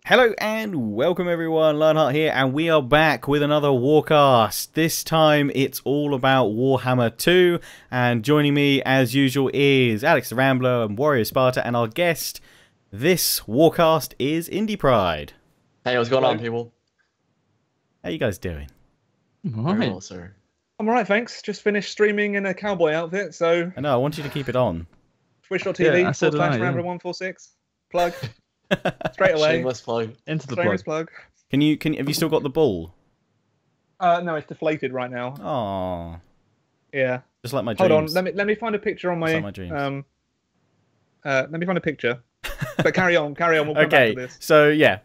Hello and welcome everyone, Lionheart here, and we are back with another Warcast. This time it's all about Warhammer 2, and joining me as usual is Alex the Rambler and Warrior Sparta, and our guest this Warcast is Indypride. Hey, what's going on, people? How you guys doing? Very well, sir. I'm alright, thanks. Just finished streaming in a cowboy outfit, so... I know, I want you to keep it on. Twitch.tv, /Rambler146, plug. Straight away. Shameless plug. Into the Shameless plug. Have you still got the ball? No, it's deflated right now. Oh. Yeah. Just like my dreams. Hold on, let me find a picture on my... Just like my dreams. Let me find a picture. But carry on, we'll come back to this. So yeah,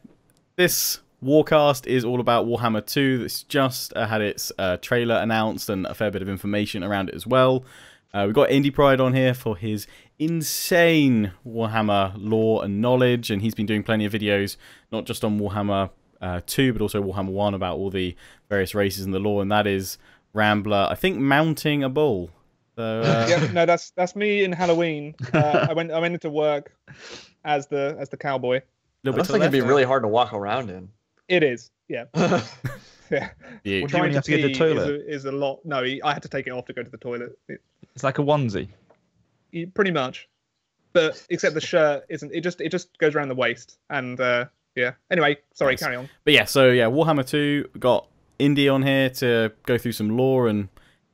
this Warcast is all about Warhammer 2. That's just had its trailer announced and a fair bit of information around it as well. We've got Indypride on here for his insane Warhammer lore and knowledge, and he's been doing plenty of videos, not just on Warhammer 2, but also Warhammer 1 about all the various races and the lore, and that is Rambler, I think, mounting a bull. So, yeah, no, that's me in Halloween. I went into work as the cowboy. Looks like it'd be really hard to walk around in. It is, yeah. Yeah. You Trying have to get to the toilet? Is a lot. No, I had to take it off to go to the toilet. It's like a onesie. Pretty much, but except the shirt isn't. It just goes around the waist, and yeah. Anyway, sorry, carry on. But yeah, so yeah, Warhammer 2 got Indy on here to go through some lore and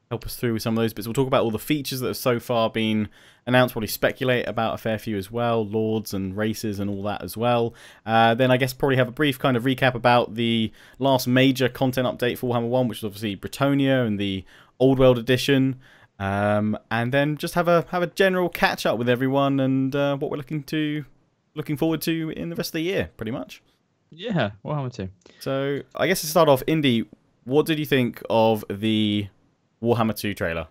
help us through with some of those bits. We'll talk about all the features that have so far been announced, probably speculate about a fair few as well, lords and races and all that as well. Then I guess probably have a brief kind of recap about the last major content update for Warhammer 1, which is obviously Bretonnia and the Old World edition. And then just have a general catch up with everyone and what we're looking forward to in the rest of the year, pretty much. Yeah, Warhammer 2. So I guess to start off, Indy, what did you think of the Warhammer 2 trailer?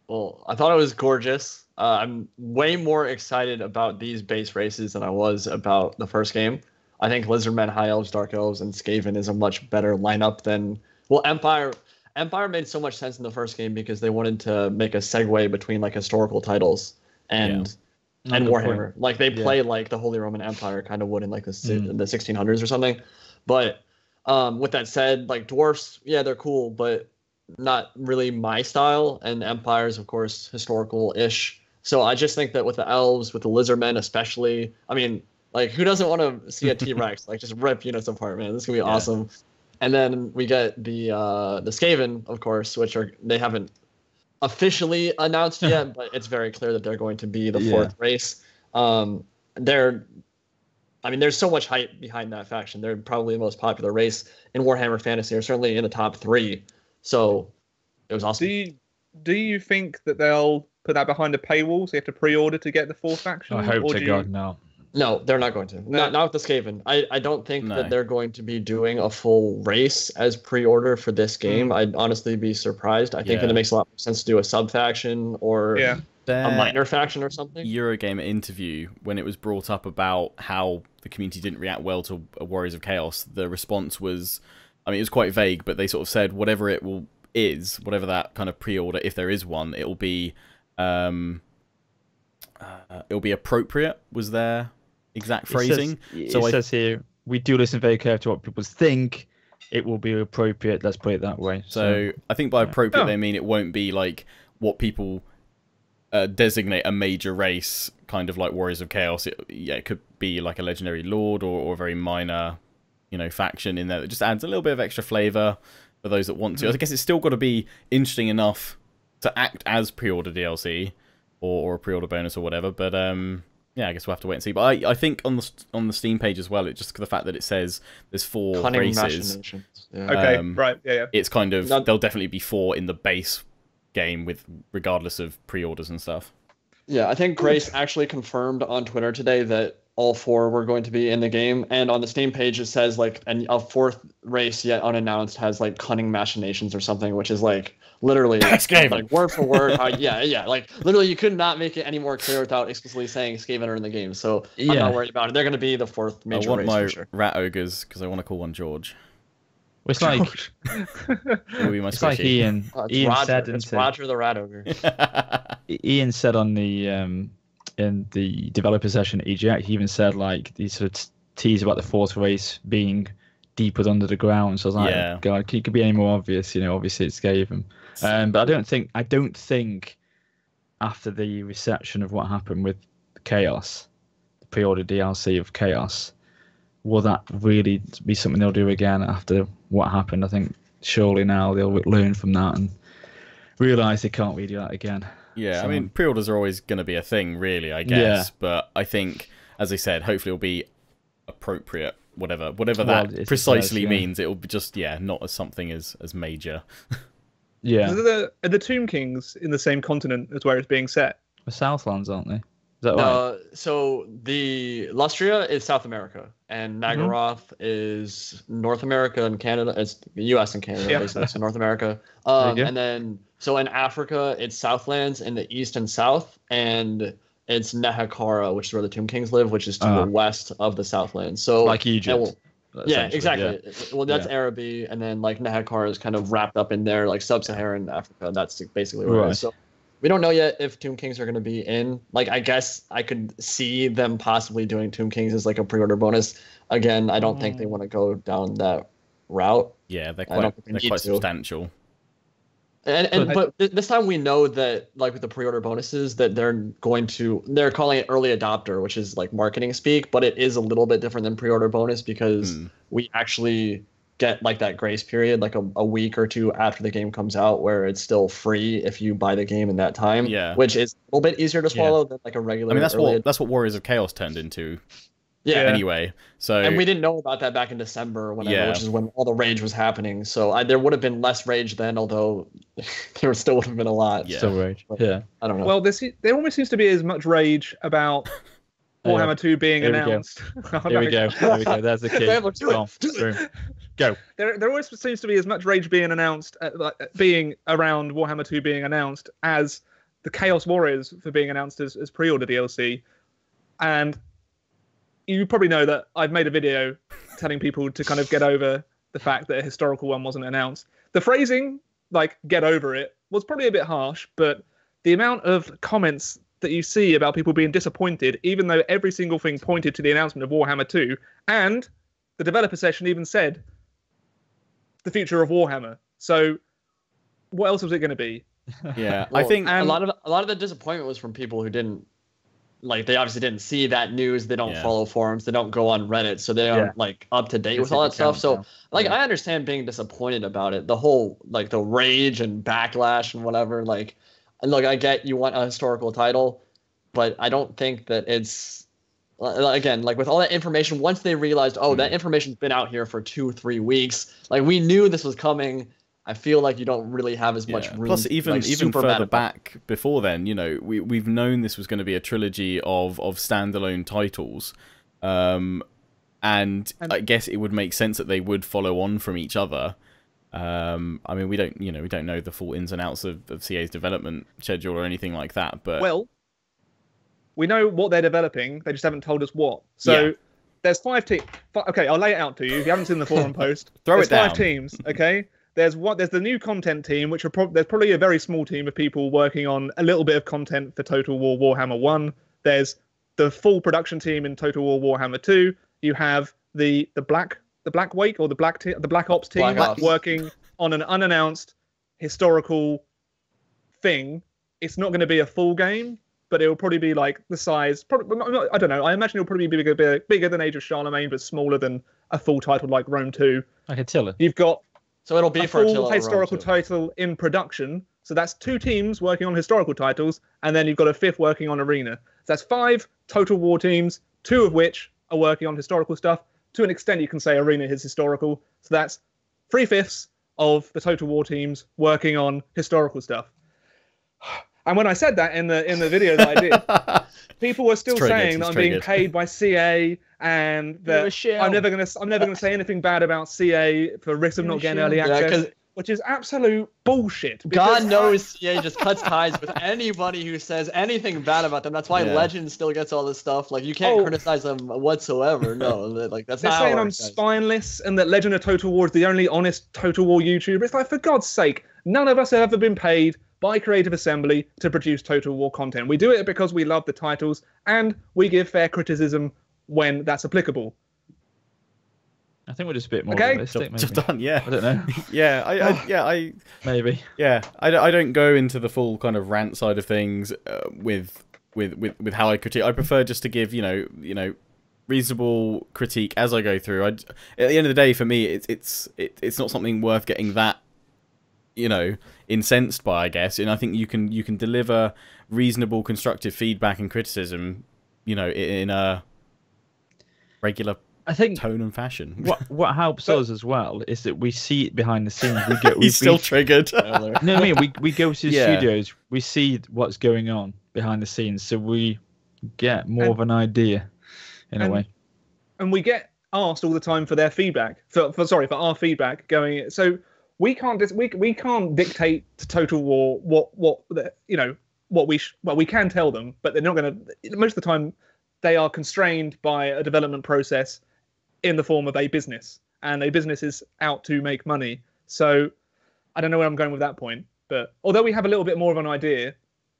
Well, I thought it was gorgeous. I'm way more excited about these base races than I was about the first game. I think Lizardmen, High Elves, Dark Elves, and Skaven is a much better lineup than... Well, Empire made so much sense in the first game because they wanted to make a segue between like historical titles and Warhammer. Like they play like the Holy Roman Empire kind of would in like the 1600s or something. But with that said, like dwarfs, yeah, they're cool, but not really my style. And Empires, of course, historical-ish. So I just think that with the elves, with the lizardmen especially, I mean, like who doesn't want to see a T-Rex like just rip units apart, man? This is gonna be awesome. And then we get the Skaven, of course, which they haven't officially announced yet, but it's very clear that they're going to be the fourth race. There's so much hype behind that faction. They're probably the most popular race in Warhammer Fantasy, or certainly in the top 3. So it was awesome. Do you think that they'll put that behind a paywall, so you have to pre-order to get the 4th faction? I hope to God, no. No, they're not going to. Not with the Skaven. I don't think that they're going to be doing a full race as pre-order for this game. I'd honestly be surprised. I think that it makes a lot more sense to do a sub-faction or a minor faction or something. Eurogamer interview, when it was brought up about how the community didn't react well to Warriors of Chaos, the response was, I mean, it was quite vague, but they sort of said whatever whatever that kind of pre-order, if there is one, it'll be appropriate, was their exact phrasing. It says here, we do listen very carefully to what people think. It will be appropriate, let's put it that way. So I think by appropriate they mean it won't be like what people designate a major race, kind of like Warriors of Chaos. It could be like a legendary lord or a very minor, faction in there that just adds a little bit of extra flavor for those that want to. I guess it's still got to be interesting enough to act as pre-order DLC or a pre-order bonus or whatever, but yeah, I guess we'll have to wait and see. But I think on the Steam page as well, it just the fact that it says there's 4 Cunning races. Okay, right, yeah. It's kind of there'll definitely be 4 in the base game regardless of pre-orders and stuff. Yeah, I think Grace actually confirmed on Twitter today that all 4 were going to be in the game, and on the Steam page it says like a 4th race yet unannounced has like Cunning Machinations or something, which is like literally like word for word. Like literally you could not make it any more clear without explicitly saying Skaven are in the game. So I'm not worried about it. They're going to be the 4th major race. I want my for sure. rat ogres because I want to call one George. It's like it's like Ian said. It's Roger the Rat Ogre. Ian said on the in the developer session at EGX, he even said like he sort of tease about the fourth race being deeper under the ground. So I was like, God, it could be any more obvious. Obviously it's Skaven. But I don't think after the reception of what happened with Chaos, the pre-order DLC of Chaos, will that really be something they'll do again after what happened? I think surely now they'll learn from that and realise they can't really do that again. Yeah, I mean, pre-orders are always going to be a thing, really, I guess. Yeah. But I think, as I said, hopefully it'll be appropriate, whatever that precisely means. It'll be just, not as something as major. Yeah. Are the Tomb Kings in the same continent as where it's being set? The Southlands, aren't they? Is that right? So the Lustria is South America, and Nagaroth is North America and Canada. It's the U.S. and Canada, basically, so North America. And then, so in Africa, it's Southlands in the east and south, and it's Nehekara, which is where the Tomb Kings live, which is to the west of the Southlands. So like Egypt. Yeah, exactly. Yeah. Well, that's Araby, and then like Nehekara is kind of wrapped up in there, like sub-Saharan Africa. That's basically what it is. So we don't know yet if Tomb Kings are going to be in. Like, I guess I could see them possibly doing Tomb Kings as like a pre-order bonus. Again, I don't think they want to go down that route. Yeah, they're quite substantial. But this time we know that, like with the pre-order bonuses, that they're calling it early adopter, which is like marketing speak, but it is a little bit different than pre-order bonus because we actually get like that grace period, like a week or two after the game comes out, where it's still free if you buy the game in that time. Yeah, which is a little bit easier to swallow than like a regular. I mean, that's what Warriors of Chaos turned into. Yeah. Anyway, and we didn't know about that back in December, which is when all the rage was happening. So there would have been less rage then, although there still would have been a lot. Yeah. Still rage. But, I don't know. Well, there almost seems to be as much rage about Warhammer 2 being announced. Here we go. There's the key. Go. There always seems to be as much rage being announced, being around Warhammer 2 being announced, as the Chaos Warriors for being announced as pre-order DLC, and you probably know that I've made a video telling people to kind of get over the fact that a historical one wasn't announced. The phrasing, like, get over it, was probably a bit harsh, but the amount of comments that you see about people being disappointed, even though every single thing pointed to the announcement of Warhammer 2, and the developer session even said the future of Warhammer. So what else was it going to be? Yeah, I think a lot of the disappointment was from people who didn't, like, they obviously didn't see that news. They don't follow forums. They don't go on Reddit, so they aren't like up to date with all that stuff. So, like, I understand being disappointed about it. The whole, like, the rage and backlash and whatever. Like, look, I get you want a historical title, but I don't think that it's, again, like, with all that information. Once they realized, that information's been out here for 2-3 weeks. Like, we knew this was coming. I feel like you don't really have as much room. Plus, even further back before then, we've known this was going to be a trilogy of standalone titles, and I guess it would make sense that they would follow on from each other. I mean, we don't know the full ins and outs of CA's development schedule or anything like that, but we know what they're developing. They just haven't told us what. So there's 5 teams. Okay, I'll lay it out to you. If you haven't seen the forum post, there's 5 teams. Okay. There's the new content team, which there's probably a very small team of people working on a little bit of content for Total War Warhammer 1. There's the full production team in Total War Warhammer 2. You have the Black Wake or the Black Ops team working on an unannounced historical thing. It's not going to be a full game, but it will probably be like the size. I don't know. I imagine it'll probably be bigger than Age of Charlemagne, but smaller than a full title like Rome 2. Like Attila. You've got. So it'll be a full historical title in production. So that's 2 teams working on historical titles, and then you've got a 5th working on Arena. So that's 5 Total War teams, 2 of which are working on historical stuff. To an extent, you can say Arena is historical. So that's 3/5 of the Total War teams working on historical stuff. And when I said that in the video that I did, people were still saying that I'm being paid by CA and that I'm never gonna say anything bad about CA for risk of not getting early access, which is absolute bullshit. God knows CA just cuts ties with anybody who says anything bad about them. That's why Legend still gets all this stuff. Like, you can't criticize them whatsoever. No, like, that's not. They're saying I'm spineless and that Legend of Total War is the only honest Total War YouTuber. It's like, for God's sake, none of us have ever been paid by Creative Assembly to produce Total War content. We do it because we love the titles and we give fair criticism when that's applicable. I think we're just a bit more Okay. realistic. Maybe. Just done, yeah. I don't know. I Maybe. Yeah, I don't go into the full kind of rant side of things with how I critique. I prefer just to give you know reasonable critique as I go through. At the end of the day, for me, it's not something worth getting that incensed by, I guess. And I think you can deliver reasonable, constructive feedback and criticism, in a regular tone and fashion. What helps us as well is that we see it behind the scenes. He's still triggered. No, I mean we go to the studios, we see what's going on behind the scenes, so we get more of an idea in a way. And we get asked all the time for their feedback. For our feedback going. So we can't dictate to Total War what we can tell them, but they're not going to. Most of the time, they are constrained by a development process in the form of a business, and a business is out to make money. So I don't know where I'm going with that point, but although we have a little bit more of an idea,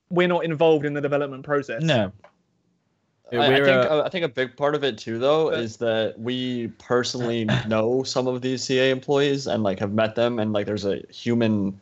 we're not involved in the development process. No. I think a big part of it too, though, is that we personally know some of these CA employees and have met them, and there's a human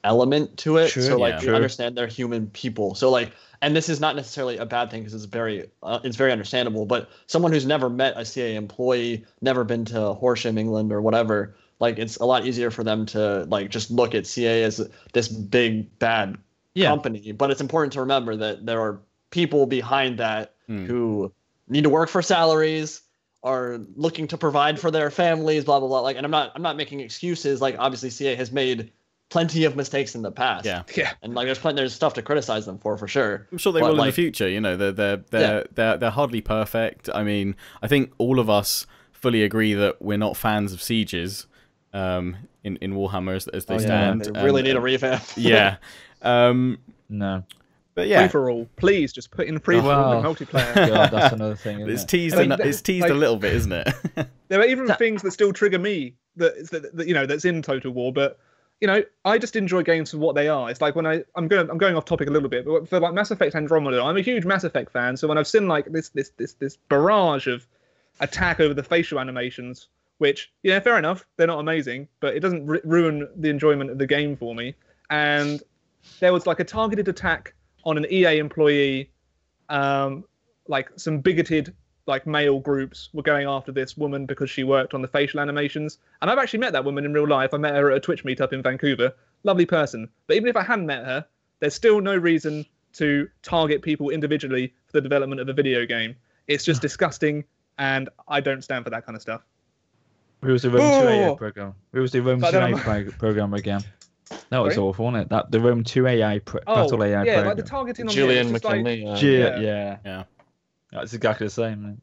element to it. Sure, so we understand they're human people. So and this is not necessarily a bad thing because it's very understandable. But someone who's never met a CA employee, never been to Horsham, England, or whatever, it's a lot easier for them to just look at CA as this big bad company. But it's important to remember that there are people behind that who need to work for salaries, are looking to provide for their families, blah blah blah. And I'm not making excuses. Obviously CA has made plenty of mistakes in the past. Yeah. And there's stuff to criticize them for sure. I'm sure they will in the future. They're hardly perfect. I mean, I think all of us fully agree that we're not fans of sieges in Warhammer as they stand. They really need a revamp. Yeah. No. But yeah, free for all. Please just put in free for all in multiplayer. God, that's another thing. It's teased. It's teased a little bit, isn't it? There are even things that still trigger me that's in Total War, but I just enjoy games for what they are. It's when I'm going off topic a little bit, but for Mass Effect Andromeda, I'm a huge Mass Effect fan. So when I've seen this barrage of attack over the facial animations, which fair enough, they're not amazing, but it doesn't ruin the enjoyment of the game for me. And there was a targeted attack on an EA employee, some bigoted male groups were going after this woman because she worked on the facial animations. And I've actually met that woman in real life. I met her at a Twitch meetup in Vancouver. Lovely person. But even if I hadn't met her, there's still no reason to target people individually for the development of a video game. It's just disgusting, and I don't stand for that kind of stuff. Who was the Rome 2 AI program? Who was the Rome 2 AI program again? That was awful, wasn't it? The Rome 2 AI battle AI program. Yeah, the targeting on Julian McKinley. Yeah. That's exactly the same.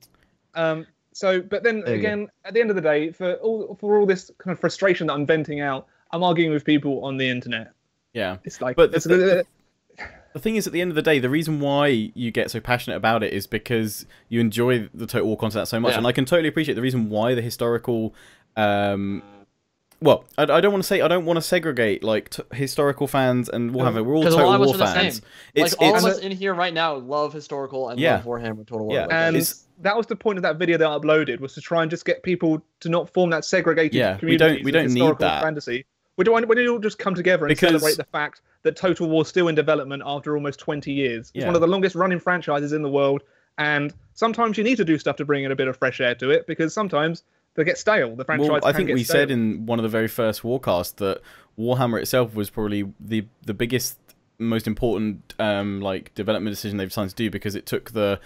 But then again, at the end of the day, for all this kind of frustration that I'm venting out, I'm arguing with people on the internet. Yeah, it's but the thing is, at the end of the day, the reason why you get so passionate about it is because you enjoy the Total War content so much, and I can totally appreciate the reason why the historical. Well, I don't want to segregate historical fans and Warhammer. We're all Total War fans. All of us in here right now love historical and love Warhammer Total War. Yeah, and that was the point of that video that I uploaded, was to try and just get people to not form that segregated community. We don't need that. Fantasy. We need all just come together and celebrate the fact that Total War is still in development after almost 20 years. It's one of the longest running franchises in the world, and sometimes you need to do stuff to bring in a bit of fresh air to it, because sometimes they get stale. The franchise I think we said in one of the very first Warcast that Warhammer itself was probably the biggest, most important development decision they've decided to do, because it took the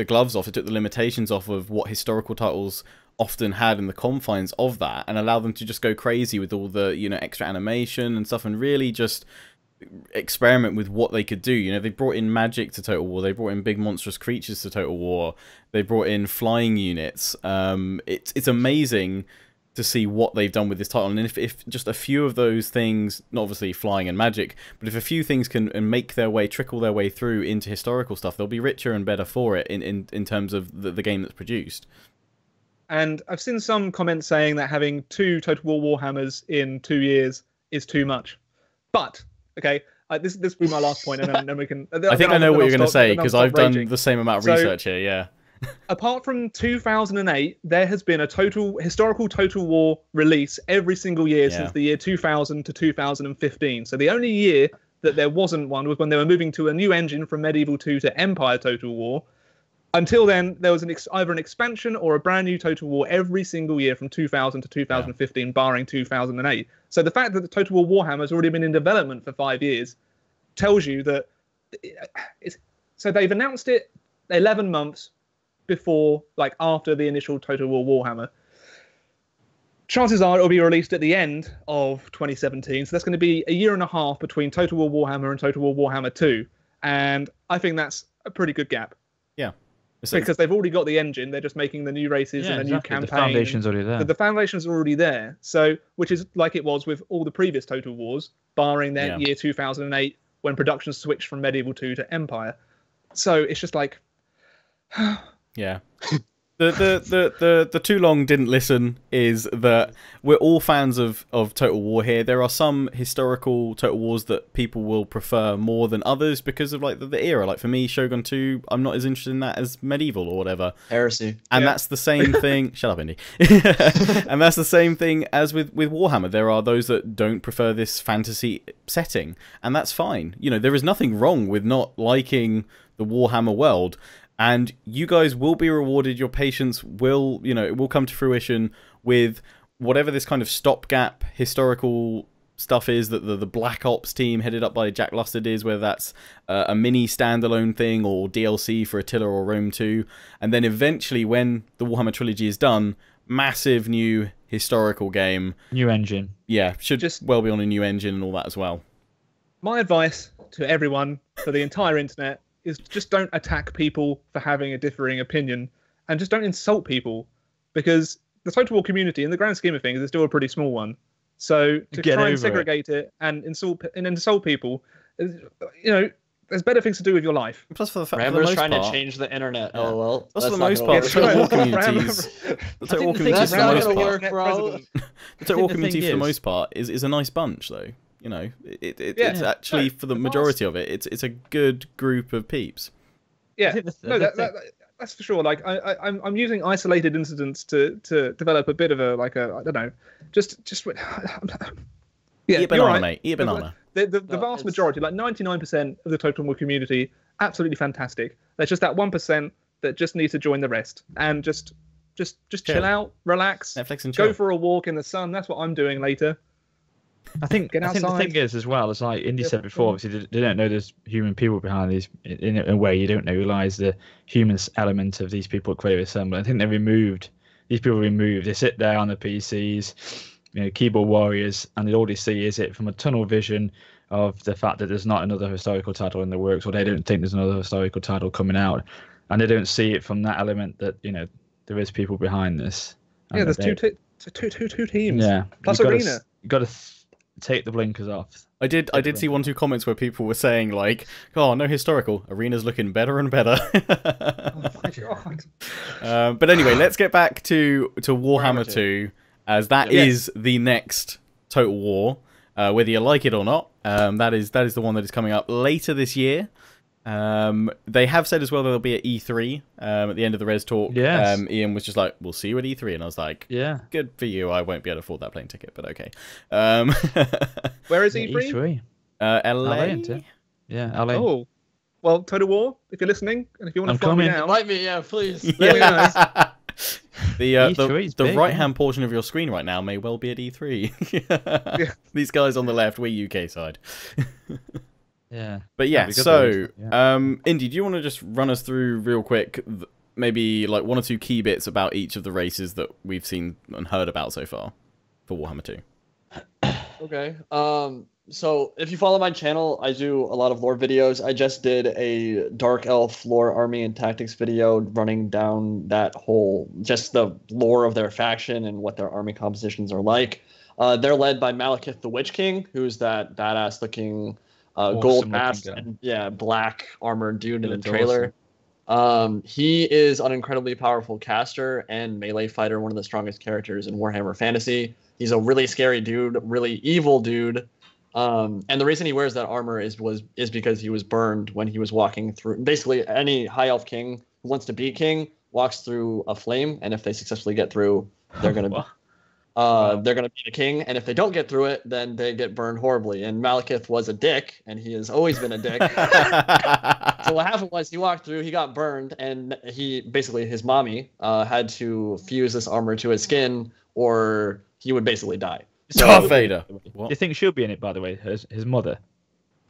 gloves off, it took the limitations off of what historical titles often had in the confines of that, and allowed them to just go crazy with all the extra animation and stuff, and really just experiment with what they could do. They brought in magic to Total War, they brought in big monstrous creatures to Total War, they brought in flying units. It's amazing to see what they've done with this title, and if just a few of those things, not obviously flying and magic, but if a few things can trickle their way through into historical stuff, they'll be richer and better for it in terms of the game that's produced. And I've seen some comments saying that having 2 Total War Warhammers in 2 years is too much. But okay, this will be my last point, and then we can. I think I know what you're going to say, because I've done the same amount of research here. Yeah. apart from 2008, there has been a historical Total War release every single year since the year 2000 to 2015. So the only year that there wasn't one was when they were moving to a new engine from Medieval 2 to Empire Total War. Until then, there was either an expansion or a brand new Total War every single year from 2000 to 2015, barring 2008. So the fact that the Total War Warhammer has already been in development for 5 years tells you that so they've announced it 11 months before, like after the initial Total War Warhammer. Chances are it'll be released at the end of 2017. So that's going to be a year and a half between Total War Warhammer and Total War Warhammer 2. And I think that's a pretty good gap. Yeah. Because they've already got the engine, they're just making the new races and a new campaign. The foundation's already there. The foundation's already there. So, which is like it was with all the previous Total Wars, barring that year 2008 when production switched from Medieval 2 to Empire. So it's just like, yeah. The too long didn't listen is that we're all fans of Total War here. There are some historical Total Wars that people will prefer more than others because of like the era. Like for me, Shogun 2, I'm not as interested in that as Medieval or whatever. Heresy. And that's the same thing. Shut up, Indy. And that's the same thing as with Warhammer. There are those that don't prefer this fantasy setting, and that's fine. You know, there is nothing wrong with not liking the Warhammer world. And you guys will be rewarded. Your patience will, it will come to fruition with whatever this kind of stopgap historical stuff is that the Black Ops team headed up by Jack Lustard is, whether that's a mini standalone thing or DLC for Attila or Rome 2. And then eventually when the Warhammer trilogy is done, massive new historical game. New engine. Yeah, should just well be on a new engine and all that as well. My advice to everyone for the entire internet is just don't attack people for having a differing opinion, and just don't insult people, because the Total War community, in the grand scheme of things, is still a pretty small one. So to try and segregate it and insult people, there's better things to do with your life. Plus, for the fact Rambler's trying to change the internet. Oh well. Plus, for the most part, the Total War communities, the Total War community for the most part is a nice bunch, though. It's actually, for the majority of it, it's a good group of peeps. Yeah, that's for sure. Like I'm using isolated incidents to develop a bit of a I don't know, just yeah. Eat a banana, mate. Eat a banana. The vast majority, like 99% of the Total War community, absolutely fantastic. There's just that 1% that just needs to join the rest and just chill out, relax, Netflix and chill. Go for a walk in the sun. That's what I'm doing later. I think the thing is as well, as like Indy said before, obviously they don't know there's human people behind these. In a way, you don't know who lies the human element of these people at Creative Assembly. I think these people removed. They sit there on the PCs, keyboard warriors, and all they see is it from a tunnel vision of the fact that there's not another historical title in the works, or they don't think there's another historical title coming out, and they don't see it from that element that there is people behind this. Yeah, there's two teams. Yeah, plus Arena. You got to take the blinkers off. I did see 1-2 comments where people were saying like, "Oh, no historical. Arena's looking better and better." Oh my God. But anyway, let's get back to Warhammer 2, as that is the next Total War, whether you like it or not. That is the one that is coming up later this year. They have said as well that they'll be at E3 at the end of the Res talk. Yes. Ian was just like, "We'll see you at E3," and I was like, "Yeah, good for you. I won't be able to afford that plane ticket, but okay." Where is E3? LA. Yeah, LA. Oh, well, Total War. If you're listening, and if you want to fly me down, invite me. Yeah, please. Yeah. The big, right-hand portion of your screen right now may well be at E3. These guys on the left, we're UK side. Yeah. But yeah, so Indy, do you want to just run us through real quick, maybe like 1 or 2 key bits about each of the races that we've seen and heard about so far for Warhammer 2? Okay. So if you follow my channel, I do a lot of lore videos. I just did a Dark Elf lore army and tactics video running down that whole, just the lore of their faction and what their army compositions are like. They're led by Malekith the Witch King, who's that badass looking gold mask and black armored dude in the trailer. Awesome. He is an incredibly powerful caster and melee fighter, one of the strongest characters in Warhammer Fantasy. He's a really scary dude, really evil dude. And the reason he wears that armor is because he was burned when he was walking through. Basically, any high elf king who wants to be king walks through a flame, and if they successfully get through, they're going to they're going to be the king, and if they don't get through it, then they get burned horribly. And Malekith was a dick, and he has always been a dick. So what happened was he walked through, he got burned, and he basically, his mommy had to fuse this armor to his skin, or he would basically die. So, Darth Vader. Do you think she'll be in it, by the way, his mother?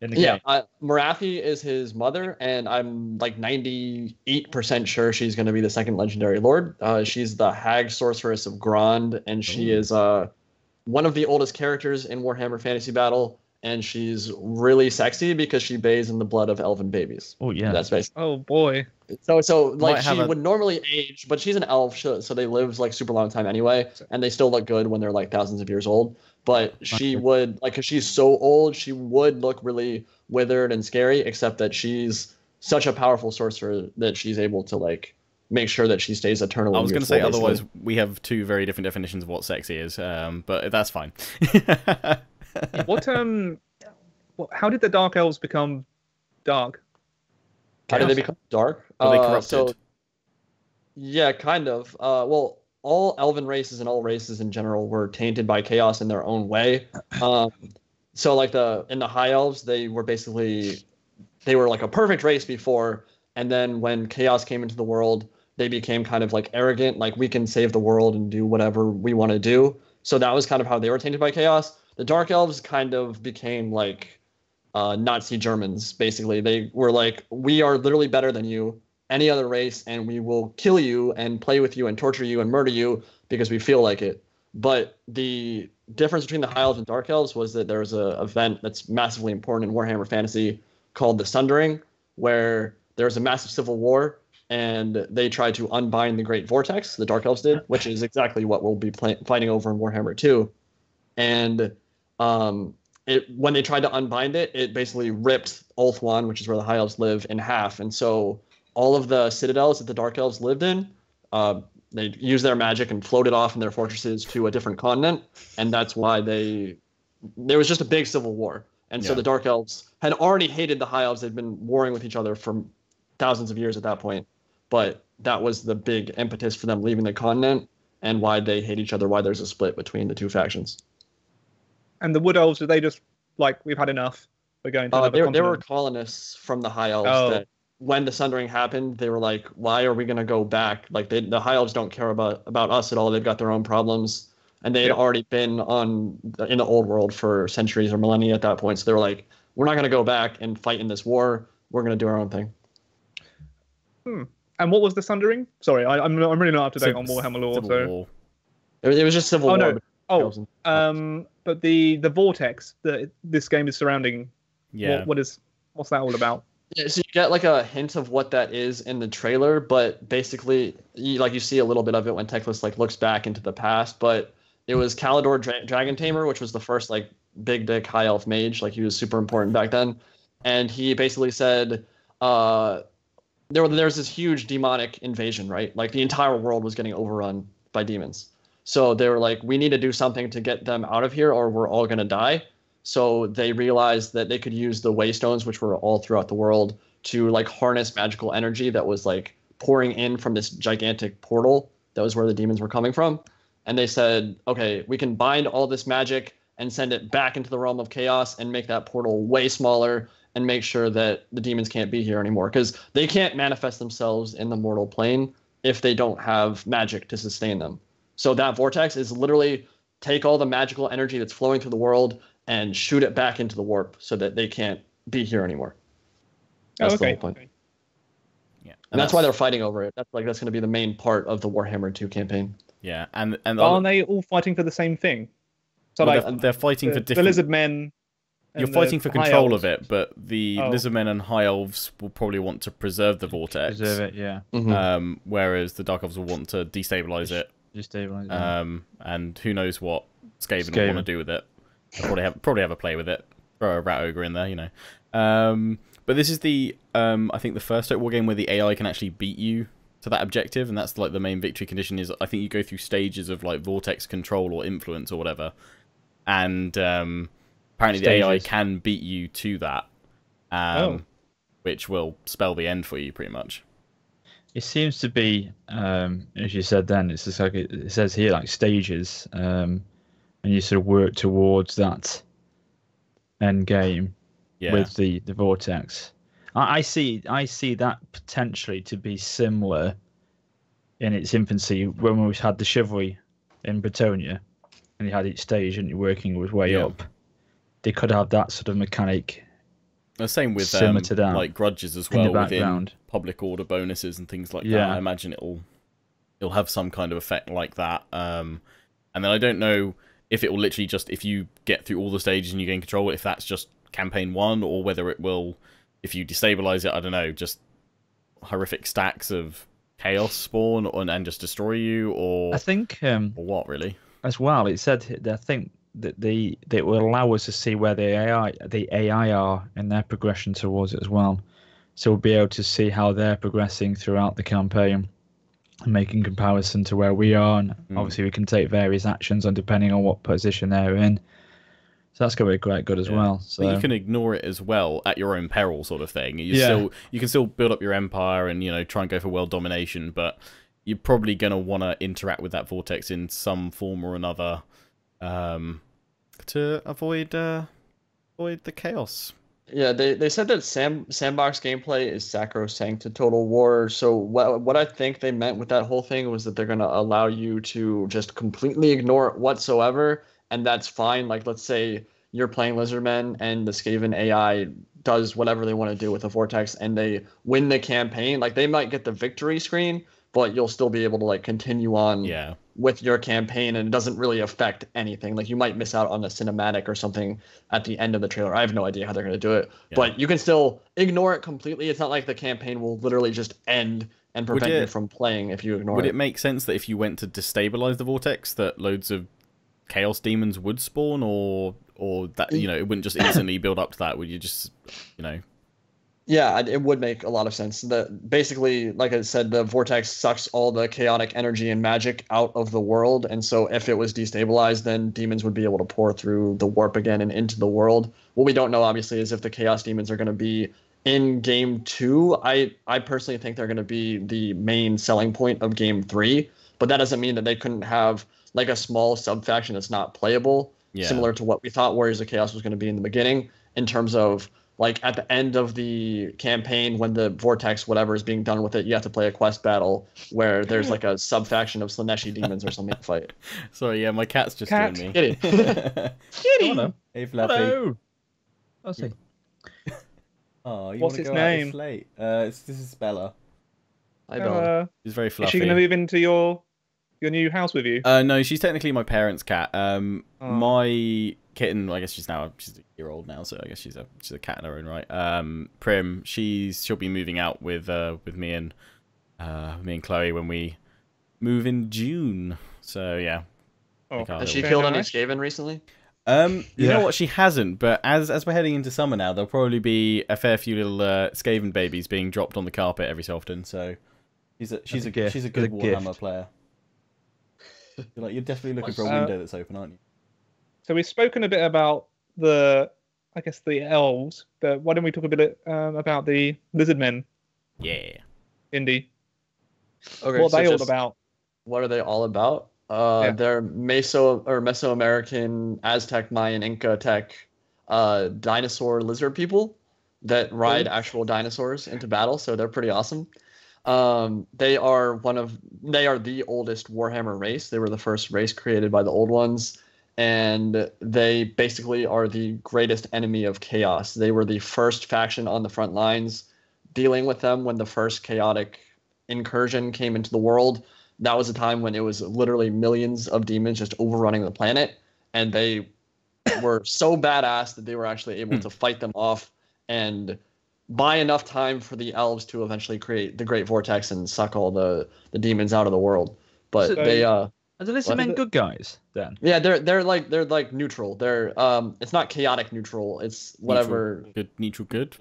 In the game? Yeah, Marathi is his mother, and I'm like 98% sure she's going to be the second legendary lord. She's the hag sorceress of Grond, and she is one of the oldest characters in Warhammer Fantasy Battle, and she's really sexy because she bathes in the blood of elven babies. Oh yeah, that's basically. Oh boy. So like she would normally age, but she's an elf, so they live like super long time anyway, and they still look good when they're like thousands of years old. But she would, like, because she's so old, she would look really withered and scary, except that she's such a powerful sorcerer that she's able to, like, make sure that she stays eternally. I was going to say, otherwise, we have two very different definitions of what sexy is, but that's fine. How did the Dark Elves become dark? How did they become dark? Were they corrupted? Yeah, kind of. Well, all elven races and all races in general were tainted by chaos in their own way. So like in the high elves, they were like a perfect race before, and then when chaos came into the world, they became kind of like arrogant, like we can save the world and do whatever we want to do. So that was kind of how they were tainted by chaos. The dark elves kind of became like Nazi Germans, basically. They were like, we are literally better than you, any other race, and we will kill you and play with you and torture you and murder you because we feel like it. But the difference between the High Elves and Dark Elves was that there was an event that's massively important in Warhammer Fantasy called the Sundering, where there was a massive civil war, and they tried to unbind the Great Vortex, the Dark Elves did, which is exactly what we'll be fighting over in Warhammer 2. And when they tried to unbind it, it basically ripped Ulthuan, which is where the High Elves live, in half. And so all of the citadels that the Dark Elves lived in, they used their magic and floated off in their fortresses to a different continent, and that's why there was just a big civil war. And so the Dark Elves had already hated the High Elves. They'd been warring with each other for thousands of years at that point, but that was the big impetus for them leaving the continent and why they hate each other, why there's a split between the two factions. And the Wood Elves, did they just, like, we've had enough, we're going to another continent? They were colonists from the High Elves that when the Sundering happened, they were like, why are we going to go back? Like, the High Elves don't care about us at all. They've got their own problems. And they had already been in the old world for centuries or millennia at that point. So they were like, we're not going to go back and fight in this war. We're going to do our own thing. And what was the Sundering? Sorry, I'm really not up to date on Warhammer lore. So it was just civil war. But the vortex that this game is surrounding, what's that all about? Yeah, so you get like a hint of what that is in the trailer, but basically, you see a little bit of it when Teclis like looks back into the past. But it was Kalidor Dragon Tamer, which was the first like big dick high elf mage. Like he was super important back then, and he basically said, there's this huge demonic invasion, right? Like the entire world was getting overrun by demons. So they were like, we need to do something to get them out of here or we're all going to die. So they realized that they could use the Waystones, which were all throughout the world, to like harness magical energy that was like pouring in from this gigantic portal that was where the demons were coming from. And they said, okay, we can bind all this magic and send it back into the realm of chaos and make that portal way smaller and make sure that the demons can't be here anymore, because they can't manifest themselves in the mortal plane if they don't have magic to sustain them. So that vortex is literally take all the magical energy that's flowing through the world and shoot it back into the warp so that they can't be here anymore. That's the whole point. Okay. Yeah, and that's why they're fighting over it. That's going to be the main part of the Warhammer 2 campaign. Yeah, and aren't they all fighting for the same thing? So they're fighting for different. The lizard men. You're fighting for control of it, but the lizardmen and high elves will probably want to preserve the vortex. Preserve it, yeah. Mm-hmm. Whereas the dark elves will want to destabilize it. Destabilize it. And who knows what Skaven will want to do with it? They'll probably have a play with it. Throw a rat ogre in there, you know. But this is the I think the first Total War game where the AI can actually beat you to that objective, and that's like the main victory condition. Is I think you go through stages of like vortex control or influence or whatever, and apparently the AI can beat you to that, which will spell the end for you pretty much. It seems to be, as you said then, it's just like it says here, like stages, and you sort of work towards that end game with the vortex. I see that potentially to be similar in its infancy when we had the chivalry in Bretonia, and you had each stage and you're working your way up. They could have that sort of mechanic. The same with similar to that, like grudges as well, within public order bonuses and things like that. I imagine it'll have some kind of effect like that. And then I don't know if it will literally just, if you get through all the stages and you gain control, if that's just campaign 1, or whether it will, if you destabilize it, I don't know, just horrific stacks of chaos spawn and just destroy you, or I think or what really. As well, it said I think that they will allow us to see where the AI are in their progression towards it as well. So we'll be able to see how they're progressing throughout the campaign and making comparison to where we are. And obviously we can take various actions on depending on what position they're in. So that's going to be quite good as well. So but you can ignore it as well at your own peril, sort of thing. You can still build up your empire and try and go for world domination, but you're probably going to want to interact with that vortex in some form or another. To avoid the chaos. Yeah, they said that sandbox gameplay is sacrosanct to Total War. So what I think they meant with that whole thing was that they're going to allow you to just completely ignore it whatsoever, and that's fine. Like, let's say you're playing Lizardmen and the Skaven AI does whatever they want to do with the vortex, and they win the campaign. Like, they might get the victory screen, but you'll still be able to like continue on with your campaign, and it doesn't really affect anything. Like, you might miss out on a cinematic or something at the end of the trailer. I have no idea how they're going to do it, but you can still ignore it completely. It's not like the campaign will literally just end and prevent you from playing if you ignore it. Would it make sense that if you went to destabilize the vortex, that loads of chaos demons would spawn, or that it wouldn't just instantly build up to that? Would you just Yeah, it would make a lot of sense. That basically, like I said, the vortex sucks all the chaotic energy and magic out of the world, and so if it was destabilized, then demons would be able to pour through the warp again and into the world. What we don't know, obviously, is if the chaos demons are going to be in game 2. I personally think they're going to be the main selling point of game 3, but that doesn't mean that they couldn't have like a small sub-faction that's not playable, similar to what we thought Warriors of Chaos was going to be in the beginning, in terms of like at the end of the campaign when the vortex whatever is being done with it, you have to play a quest battle where there's like a sub-faction of Slaneshi demons or something to fight. Sorry, yeah, my cat's just joined me. Kitty. Kitty. Hey, Fluffy. Hello. I'll see. Oh, you What's want to its go name? Out this late? This is Bella. I don't. She's very fluffy. Is she going to move into your new house with you? No, she's technically my parents' cat. My kitten, I guess she's a year old now, so I guess she's a cat in her own right. Prim, she'll be moving out with me and Chloe when we move in June. So yeah. Oh, has she killed any Skaven recently? You know what, she hasn't, but as we're heading into summer now, there'll probably be a fair few little Skaven babies being dropped on the carpet every so often. So she's a good Warhammer player. You're definitely looking for a window that's open, aren't you? So we've spoken a bit about the elves, but why don't we talk a bit about the lizardmen? Yeah. Indy. Okay, what are they all about? What are they all about? They're Mesoamerican, Aztec, Mayan, Inca tech dinosaur lizard people that ride actual dinosaurs into battle, so they're pretty awesome. They are the oldest Warhammer race. They were the first race created by the old ones, and they basically are the greatest enemy of chaos. They were the first faction on the front lines dealing with them when the first chaotic incursion came into the world. That was a time when it was literally millions of demons just overrunning the planet, and they were so badass that they were actually able to fight them off and buy enough time for the elves to eventually create the Great Vortex and suck all the demons out of the world. But so they are the lizardmen good guys then? Yeah, they're like neutral. They're it's not chaotic neutral. It's whatever. Neutral good.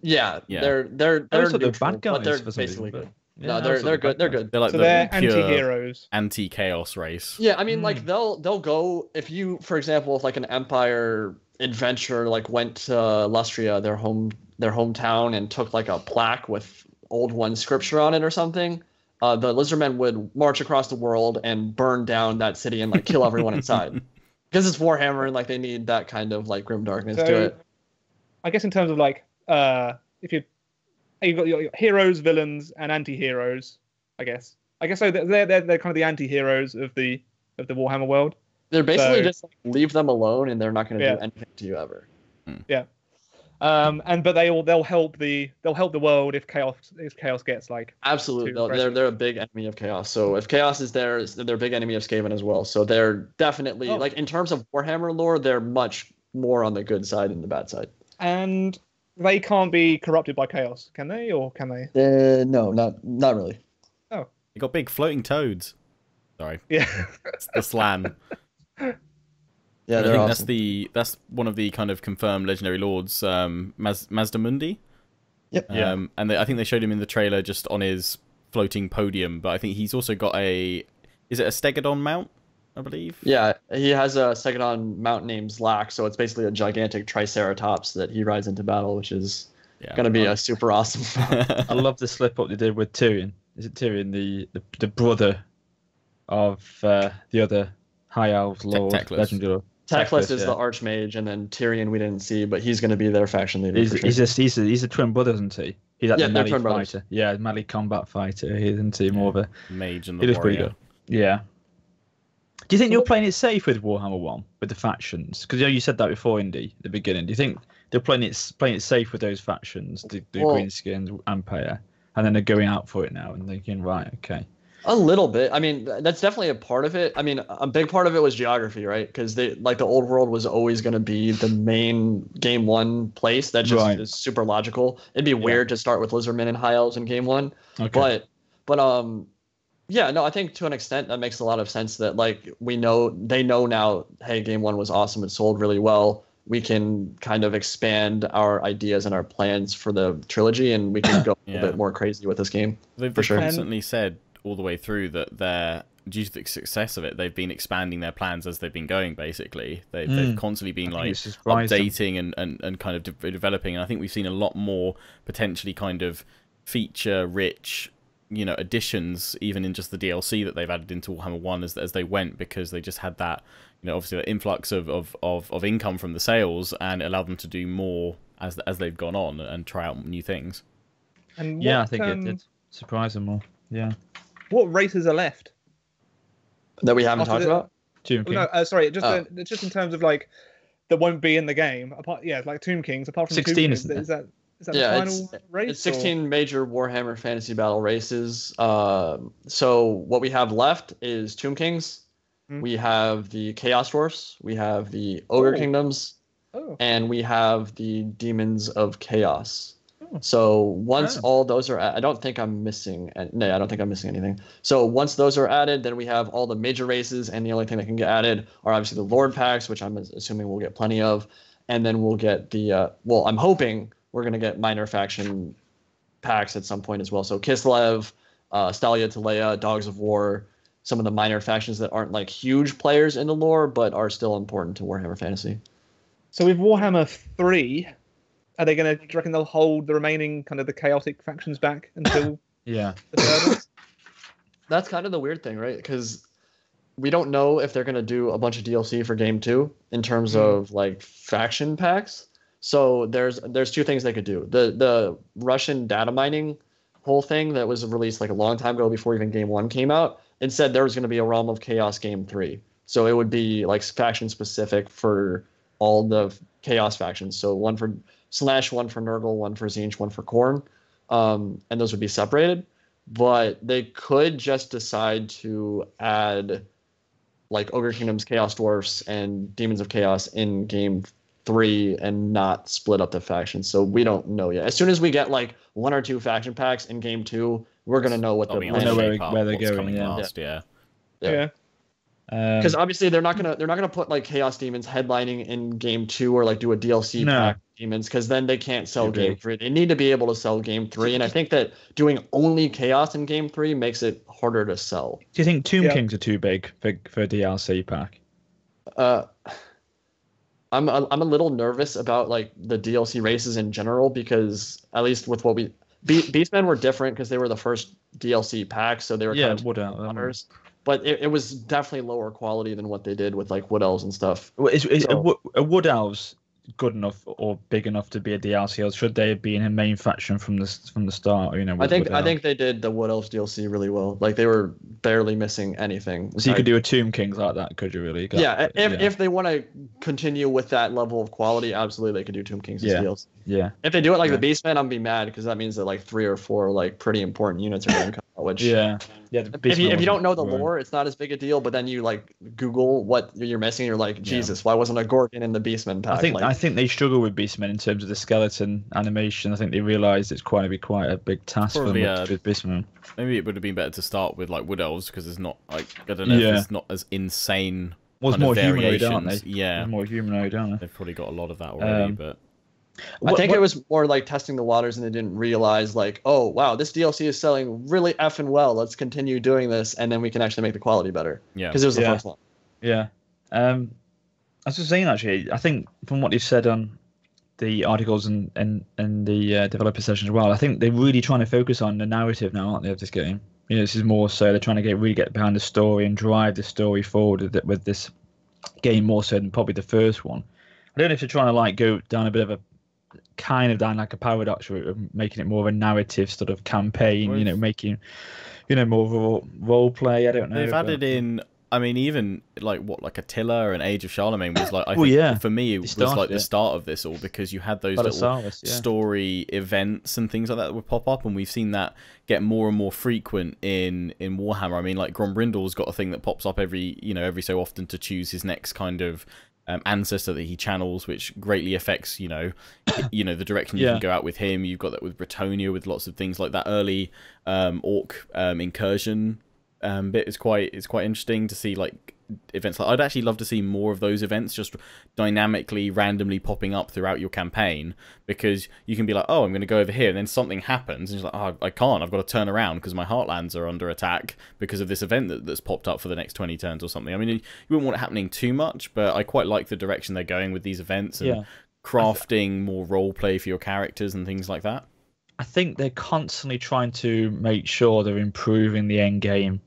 Yeah. They're neutral, bad guys, but they're for basically good. good. Yeah, they're good. They're good. They're like they're anti-heroes, anti-chaos race. Yeah, I mean, like they'll go if you, for example, if like an Empire adventure like went to Lustria, their hometown, and took like a plaque with old one scripture on it or something, the lizardmen would march across the world and burn down that city and like kill everyone inside. Because it's Warhammer and like they need that kind of like grim darkness to it. I guess in terms of like if you've got your heroes, villains, and anti-heroes, I guess so. They're kind of the anti-heroes of the Warhammer world. They're basically just like, leave them alone, and they're not going to do anything to you ever. Yeah. But they'll help the world if chaos gets like absolutely. They're a big enemy of chaos. So if chaos is there, they're a big enemy of Skaven as well. So they're definitely like in terms of Warhammer lore, they're much more on the good side than the bad side. And they can't be corrupted by chaos, can they? Or can they? No, not really. Oh, you got big floating toads. Sorry. Yeah. It's the slam. Yeah, I think that's one of the kind of confirmed legendary lords, Mazdamundi. Yep. And I think they showed him in the trailer just on his floating podium, but I think he's also got is it a Stegodon mount, I believe? Yeah, he has a Stegodon mount named Zlak, so it's basically a gigantic Triceratops that he rides into battle, which is going to be a super awesome mount. I love the slip up they did with Turin. Is it Turin, the brother of the other High Elf Lord, legendary Lord? Teclis is the Archmage, and then Tyrion we didn't see, but he's going to be their faction leader. He's a twin brother, isn't he? He's like the melee fighter. Brothers. Yeah, melee combat fighter. Isn't he more of a mage and the warrior? Yeah. Do you think you're playing it safe with Warhammer 1 with the factions? Because you said that before, Indy, at the beginning. Do you think they're playing it safe with those factions, the Greenskins, Empire, and then they're going out for it now and thinking, right, okay. A little bit. I mean, that's definitely a part of it. I mean, a big part of it was geography, right? Because the old world was always going to be the main game 1 place that just is super logical. It'd be weird to start with lizardmen and high elves in game 1. Okay. But yeah, no, I think to an extent that makes a lot of sense that like they know now, hey, game 1 was awesome. It sold really well. We can kind of expand our ideas and our plans for the trilogy, and we can go a bit more crazy with this game. They've constantly said all the way through that due to the success of it, they've been expanding their plans as they've been going. Basically, they've constantly been like updating and kind of developing. And I think we've seen a lot more potentially kind of feature-rich, additions, even in just the DLC that they've added into Warhammer 1 as they went, because they just had that, obviously the influx of income from the sales, and it allowed them to do more as they've gone on and try out new things. And I think it did surprise them more. Yeah. What races are left that we haven't talked about? Tomb King. No, sorry, just in terms of like that won't be in the game. Like Tomb Kings. Apart from 16, is that the final race? It's 16 major Warhammer Fantasy Battle races. So what we have left is Tomb Kings. We have the Chaos Dwarfs. We have the Ogre Kingdoms. And we have the Demons of Chaos. So once all those are, I don't think I'm missing. No, I don't think I'm missing anything. So once those are added, then we have all the major races, and the only thing that can get added are obviously the Lord packs, which I'm assuming we'll get plenty of, and then we'll get the. Well, I'm hoping we're gonna get minor faction packs at some point as well. So Kislev, Stalia Talea, Dogs of War, some of the minor factions that aren't like huge players in the lore, but are still important to Warhammer Fantasy. So with Warhammer 3. Are they going to? Do you reckon they'll hold the remaining kind of the chaotic factions back until the third one? That's kind of the weird thing, right? Because we don't know if they're going to do a bunch of DLC for Game 2 in terms of like faction packs. So there's two things they could do. The Russian data mining whole thing that was released like a long time ago before even Game 1 came out, it said there was going to be a Realm of Chaos Game 3. So it would be like faction specific for all the Chaos factions. So one for Slash, one for Nurgle, one for Tzeentch, one for Khorne, and those would be separated. But they could just decide to add like Ogre Kingdoms, Chaos Dwarfs, and Demons of Chaos in Game 3 and not split up the factions. So we don't know yet. As soon as we get like 1 or 2 faction packs in Game 2, we're gonna know what where they're going. Yeah. Because obviously they're not gonna put like Chaos Demons headlining in Game 2 or like do a DLC pack Demons, because then they can't sell Game 3. They need to be able to sell Game 3, and I think that doing only Chaos in Game 3 makes it harder to sell. Do you think Tomb Kings are too big for a DLC pack? I'm a little nervous about like the DLC races in general, because at least with what Beastmen were different because they were the first DLC packs, so they were kind of Wood Elves. But it was definitely lower quality than what they did with like Wood Elves and stuff. Is a Wood Elves good enough or big enough to be a DLC, or should they have been a main faction from the start? You know, I think they did the Wood Elves DLC really well. Like they were barely missing anything. So you could do a Tomb Kings like that, could you really? If they want to continue with that level of quality, absolutely they could do Tomb Kings as DLC. Yeah. If they do it like the Beastmen, I'm gonna be mad because that means that like 3 or 4 like pretty important units are going to come out. Which if you don't know the lore, it's not as big a deal. But then you like Google what you're missing, you're like, Jesus, why wasn't a Gorgon in the Beastmen pack? I think they struggle with Beastmen in terms of the skeleton animation. I think they realised it's quite a big task for them with Beastmen. Maybe it would have been better to start with like Wood Elves because it's not like I don't know if it's not as insane. Was more humanoid, aren't they? Yeah, more humanoid, aren't they? They've probably got a lot of that already, but. I think it was more like testing the waters, and they didn't realize like, oh wow, this DLC is selling really effing well. Let's continue doing this, and then we can actually make the quality better. Yeah, because it was the first one. Yeah, I was just saying actually, I think from what you've said on the articles and the developer sessions as well, I think they're really trying to focus on the narrative now, aren't they, of this game? You know, this is more so they're trying to really get behind the story and drive the story forward with this game more so than probably the first one. I don't know if they're trying to like go down a bit of a like a paradox route of making it more of a narrative sort of campaign, you know, making, you know, more of a role play. I don't know. They've added in, I mean, even like Attila and Age of Charlemagne was like, I think for me, it was like the start of this all because you had those little story events and things like that would pop up, and we've seen that get more and more frequent in Warhammer. I mean, like Grombrindal's got a thing that pops up every so often to choose his next kind of ancestor that he channels, which greatly affects the direction you can go out with him. You've got that with Bretonnia, with lots of things like that early orc incursion bit is quite interesting to see, like events like I'd actually love to see more of those events just dynamically randomly popping up throughout your campaign, because you can be like, oh, I'm going to go over here, and then something happens and you're like, oh, I can't, I've got to turn around because my heartlands are under attack because of this event that's popped up for the next 20 turns or something. I mean, you wouldn't want it happening too much, but I quite like the direction they're going with these events and crafting more role play for your characters and things like that. I think they're constantly trying to make sure they're improving the end game.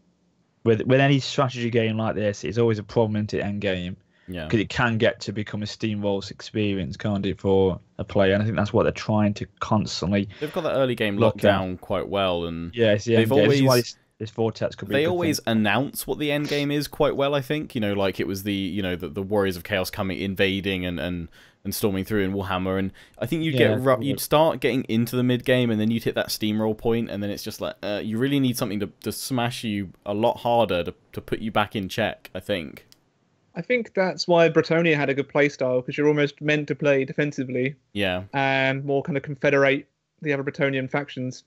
With any strategy game like this, it's always a problem into the end game. Yeah. Because it can get to become a steamroll experience, can't it, for a player? And I think that's what they're trying to constantly. They've got that early game locked down quite well, and they've always. This vortex could be. They always announce what the end game is quite well. I think like it was the the Warriors of Chaos coming, invading, and storming through in Warhammer, and I think you'd start getting into the mid game, and then you'd hit that steamroll point, and then it's just like you really need something to smash you a lot harder to put you back in check. I think that's why Bretonnia had a good play style, because you're almost meant to play defensively, and more kind of confederate the other Bretonnian factions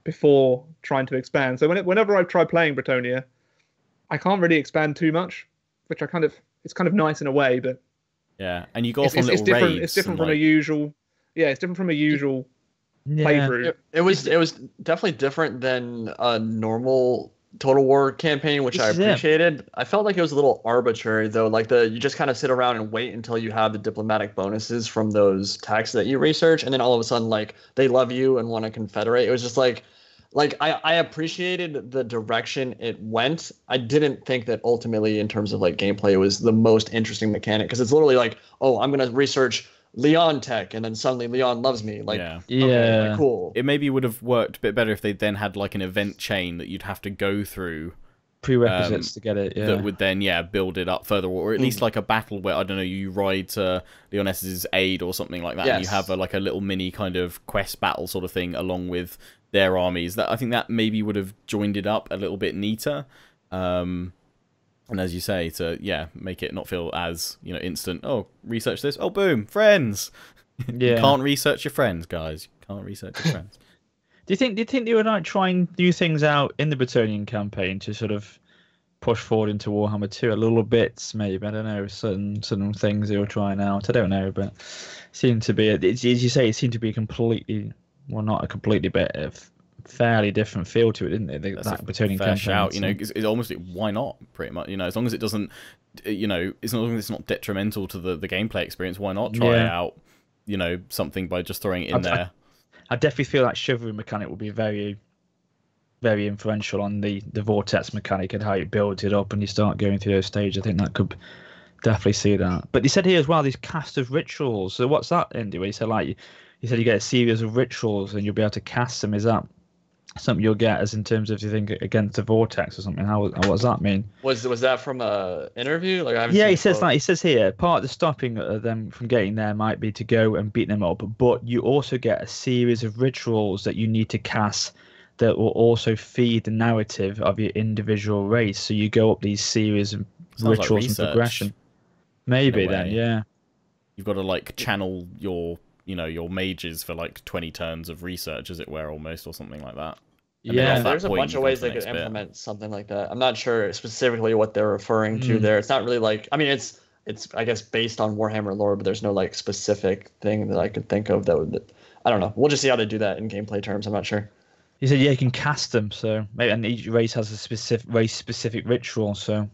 before trying to expand. So whenever I've tried playing Bretonnia, I can't really expand too much, which it's kind of nice in a way, but and you go off on little raids. It's different from a usual. Yeah, it's different from a usual playthrough. It was definitely different than a normal Total War campaign, which I appreciated. I felt like it was a little arbitrary though. Like you just kind of sit around and wait until you have the diplomatic bonuses from those texts that you research, and then all of a sudden, like they love you and want to confederate. It was just like I appreciated the direction it went. I didn't think that ultimately, in terms of like gameplay, it was the most interesting mechanic, because it's literally like, oh, I'm gonna research Leon tech, and then suddenly Leon loves me. Like, okay, cool. It maybe would have worked a bit better if they then had like an event chain that you'd have to go through. Prerequisites to get it, that would then build it up further, or at least like a battle where, I don't know, you ride to Leones's aid or something like that, and you have a little mini kind of quest battle sort of thing along with their armies. That I think that maybe would have joined it up a little bit neater, and as you say, to make it not feel as instant. Oh, research this. Oh, boom, friends. You can't research your friends, guys. You can't research your friends. Do you think they would like try and do things out in the Bretonnian campaign to sort of push forward into Warhammer 2 a little bit? Maybe, I don't know, certain things they were trying out. I don't know, but seemed to be as you say, it seemed to be completely, well, not a completely, but a fairly different feel to it, didn't it? That Bretonnian campaign. Shout, it's almost why not? Pretty much, as long as it doesn't, as long as it's not detrimental to the gameplay experience, why not try out, something by just throwing it in there. I definitely feel like chivalry mechanic will be very, very influential on the vortex mechanic and how it builds it up and you start going through those stages. I think that could definitely see that. But he said here as well, these cast of rituals. So what's that, Indy? Where he said like you said you get a series of rituals and you'll be able to cast them. Is that something you'll get as in terms of, you think, against the vortex or something? What does that mean? Was that from a interview? Like, I haven't yeah, seen he says that. He says here, part of the stopping them from getting there might be to go and beat them up, but you also get a series of rituals that you need to cast that will also feed the narrative of your individual race. So you go up these series of rituals and progression. Maybe then, yeah. You've got to like channel your mages for like 20 turns of research, as it were, almost, or something like that. Yeah, there's a bunch of ways they could implement something like that. I'm not sure specifically what they're referring to there. It's not really like, I mean, it's I guess based on Warhammer lore, but there's no like specific thing that I could think of that would. I don't know. We'll just see how they do that in gameplay terms. I'm not sure. He said, yeah, you can cast them. So maybe, and each race has a race-specific ritual. So,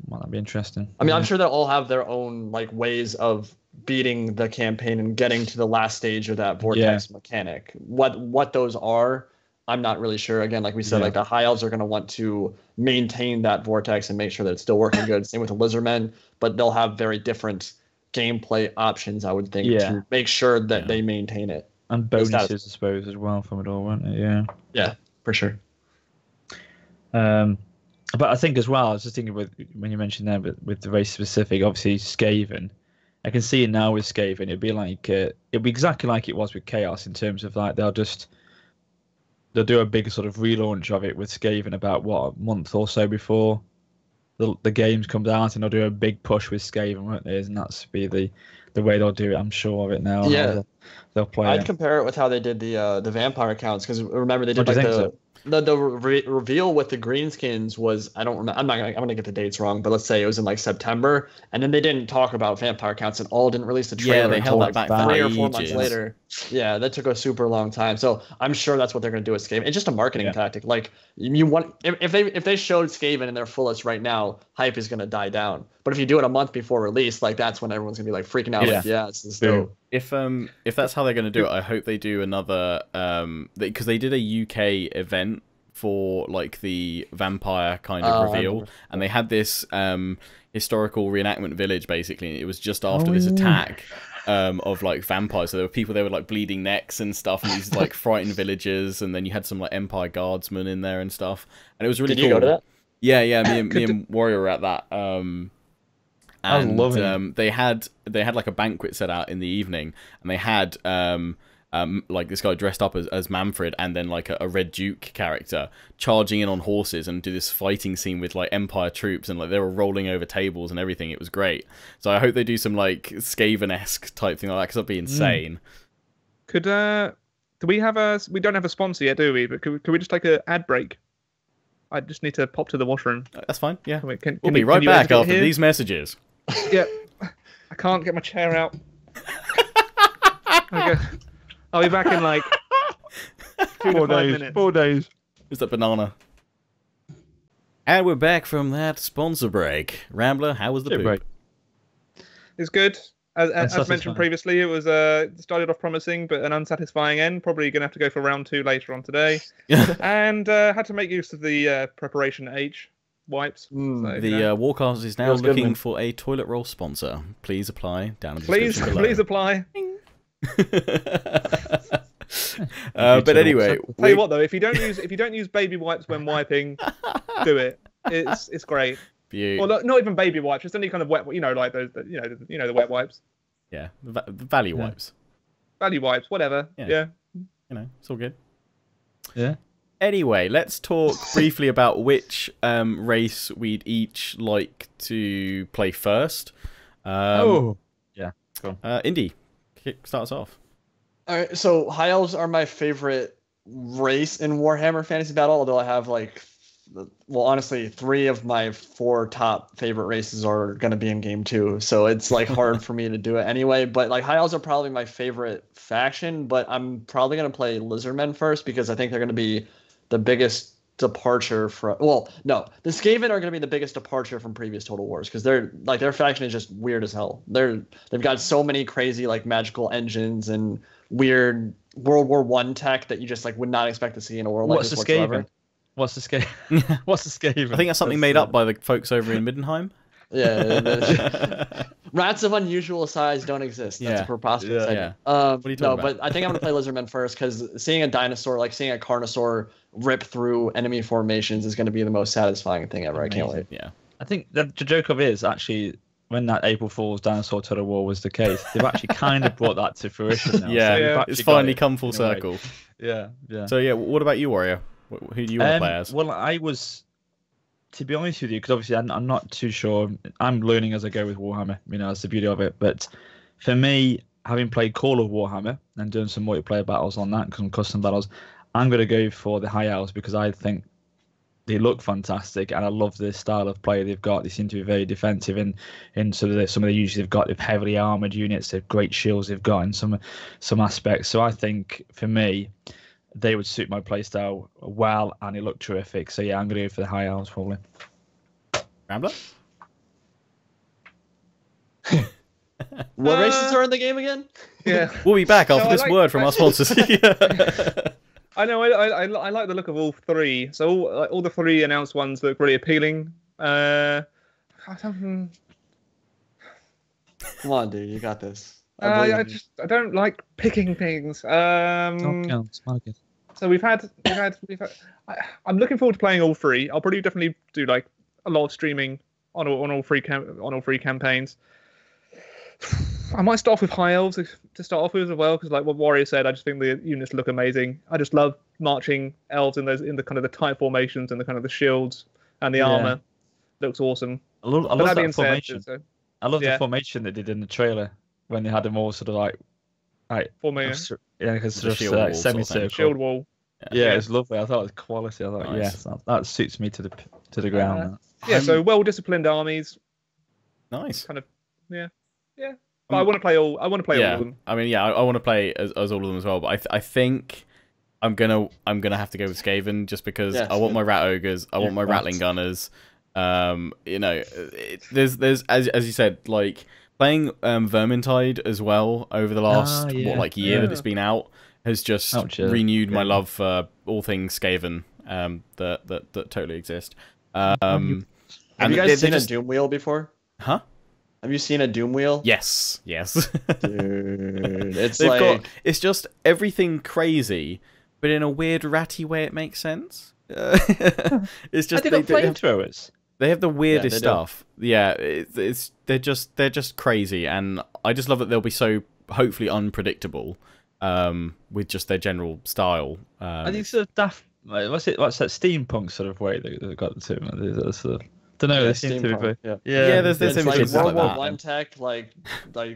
well, that'd be interesting. I mean, I'm sure they'll all have their own like ways of beating the campaign and getting to the last stage of that vortex mechanic. What those are, I'm not really sure. Again, like we said, like the high elves are going to want to maintain that vortex and make sure that it's still working good. Same with the lizardmen, but they'll have very different gameplay options, I would think, to make sure that they maintain it. And bonuses, I suppose, as well from it all, won't it? Yeah. Yeah, for sure. But I think as well, I was just thinking when you mentioned there, with the race specific, obviously Skaven. I can see it now with Skaven. It'd be like it'd be exactly like it was with Chaos in terms of like they'll do a big sort of relaunch of it with Skaven about a month or so before the games comes out, and they'll do a big push with Skaven, won't they? And that's be the way they'll do it. I'm sure of it now. Yeah, they'll play. I'd compare it with how they did the vampire accounts, because remember they did like the reveal with the greenskins was, I don't remember. I'm gonna get the dates wrong, but let's say it was in like September, and then they didn't talk about vampire counts at all. Didn't release the trailer they until held like that back 3 or 4 months later. Yeah, that took a super long time. So I'm sure that's what they're gonna do with Skaven. It's just a marketing tactic. Like you want if they showed Skaven in their fullest right now, hype is gonna die down. But if you do it a month before release, like that's when everyone's gonna be like freaking out. Like, this is dope. If that's how they're gonna do it, I hope they do another because they did a UK event for like the vampire kind of reveal, and they had this historical reenactment village basically. It was just after this attack of like vampires, so there were people there with like bleeding necks and stuff, and these like frightened villagers, and then you had some like Empire guardsmen in there and stuff, and it was really cool. Did you go to that? Yeah, me and Warrior were at that. And they had like a banquet set out in the evening, and they had like this guy dressed up as Manfred, and then like a Red Duke character charging in on horses and do this fighting scene with like Empire troops, and like they were rolling over tables and everything. It was great. So I hope they do some like Skaven-esque type thing like that, because that'd be insane. Could we don't have a sponsor yet, do we? But could we just take an ad break? I just need to pop to the washroom. That's fine. Yeah, we'll be right back after these messages. Yeah, I can't get my chair out. Okay. I'll be back in like 2 to 5 minutes. 4 days. Who's that banana? And we're back from that sponsor break. Rambler, how was the poop? It's good. As mentioned previously, it was started off promising, but an unsatisfying end. Probably going to have to go for round 2 later on today. And had to make use of the preparation H wipes. So, the Warcast is now looking for a toilet roll sponsor. Please apply down in the description below. Please apply. But anyway, tell you what though, if you don't use baby wipes when wiping, do it. It's great. Or not even baby wipes, just any kind of wet, like those, the wet wipes. Yeah, the value wipes. Value wipes, whatever. Yeah. It's all good. Yeah. Anyway, let's talk briefly about which race we'd each like to play first. Cool. Indy, start us off. All right, so High Elves are my favorite race in Warhammer Fantasy Battle, although I have honestly 3 of my 4 top favorite races are going to be in game 2, so it's like hard for me to do it anyway. But like High Elves are probably my favorite faction, but I'm probably going to play Lizardmen first, because I think they're going to be the biggest departure from the Skaven are going to be the biggest departure from previous Total Wars, because their faction is just weird as hell. They've got so many crazy like magical engines and weird World War One tech that you just like would not expect to see in a world What's like this the whatsoever. Skaven? What's the Skaven? What's the Skaven? I think that's something made up by the folks over in Middenheim. Yeah, rats of unusual size don't exist. That's a preposterous idea. What are you talking about? But I think I'm gonna play Lizardmen first because seeing a dinosaur, like seeing a Carnosaur rip through enemy formations, is gonna be the most satisfying thing ever. Amazing. I can't wait. Yeah. I think the joke of it is actually when that April Fool's dinosaur tug war was the case, they've actually kind of brought that to fruition now. Yeah, it's finally come full circle. Yeah. So yeah, what about you, Warrior? Who do you want to play as? Well, I was, to be honest with you, because obviously I'm not too sure. I'm learning as I go with Warhammer. That's the beauty of it. But for me, having played Call of Warhammer and doing some multiplayer battles on that, some custom battles, I'm going to go for the High Elves because I think they look fantastic and I love the style of play they've got. They seem to be very defensive in sort of some of the uses they've got. They've heavily armored units. They've great shields they've got in some aspects. So I think for me, they would suit my playstyle well, and they look terrific. So yeah, I'm going to go for the High Elves probably. Rambler? What races are in the game again? Yeah. We'll be back after this word from our sponsors. I know. I like the look of all three. So all the three announced ones look really appealing. Come on, dude, you got this. I don't like picking things. So we've had. I'm looking forward to playing all three. I'll probably definitely do like a lot of streaming on all three campaigns. I might start off with High Elves to start off with as well, because like what Warrior said, I just think the units look amazing. I just love marching elves in the kind of the tight formations and the kind of the shields and the armor. Looks awesome. I love that formation. I love the formation they did in the trailer when they had them all sort of like formation. Yeah, because sort of semicircle. Shield wall. Yeah, it's lovely. I thought it was quality. I thought, yes, that suits me to the ground. So well-disciplined armies. Nice. Kind of, yeah. But I want to play all. I want to play all of them. I mean, I want to play as all of them as well. But I think I'm gonna have to go with Skaven just because I want my rat ogres. I want my rattling gunners. There's as you said, like playing Vermintide as well over the last year that it's been out has just renewed my love for all things Skaven that totally exist. Have you guys seen a Doom Wheel before? Huh? Have you seen a Doom Wheel? Yes. Dude, it's just everything crazy, but in a weird ratty way. It makes sense. It's just they got flamethrowers. They have the weirdest stuff. Yeah, they're just crazy, and I just love that they'll be so hopefully unpredictable with just their general style. I think sort of daft. What's that steampunk sort of way they've got to them? I don't know. They seem to be. Yeah. There's like World War One tech, like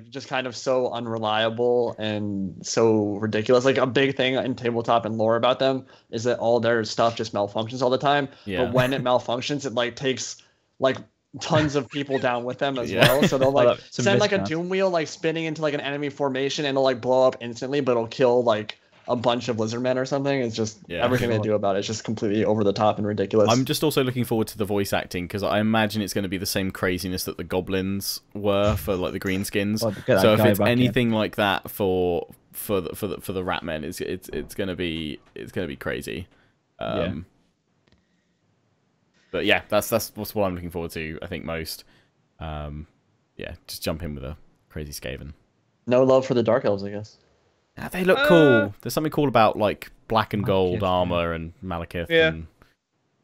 just kind of so unreliable and so ridiculous. Like a big thing in tabletop and lore about them is that all their stuff just malfunctions all the time. Yeah. But when it malfunctions, it like takes like tons of people down with them as well. So they'll like send like a Doom Wheel like spinning into like an enemy formation and it'll like blow up instantly, but it'll kill like a bunch of lizardmen or something. It's just everything they do about it is just completely over the top and ridiculous. I'm just also looking forward to the voice acting because I imagine it's going to be the same craziness that the goblins were for like the greenskins. So if it's anything like that for the rat men, it's going to be crazy. But yeah, that's what I'm looking forward to. I think most. Just jump in with a crazy Skaven. No love for the Dark Elves, I guess. They look cool. There's something cool about like black and gold armor and Malekith. Yeah. And...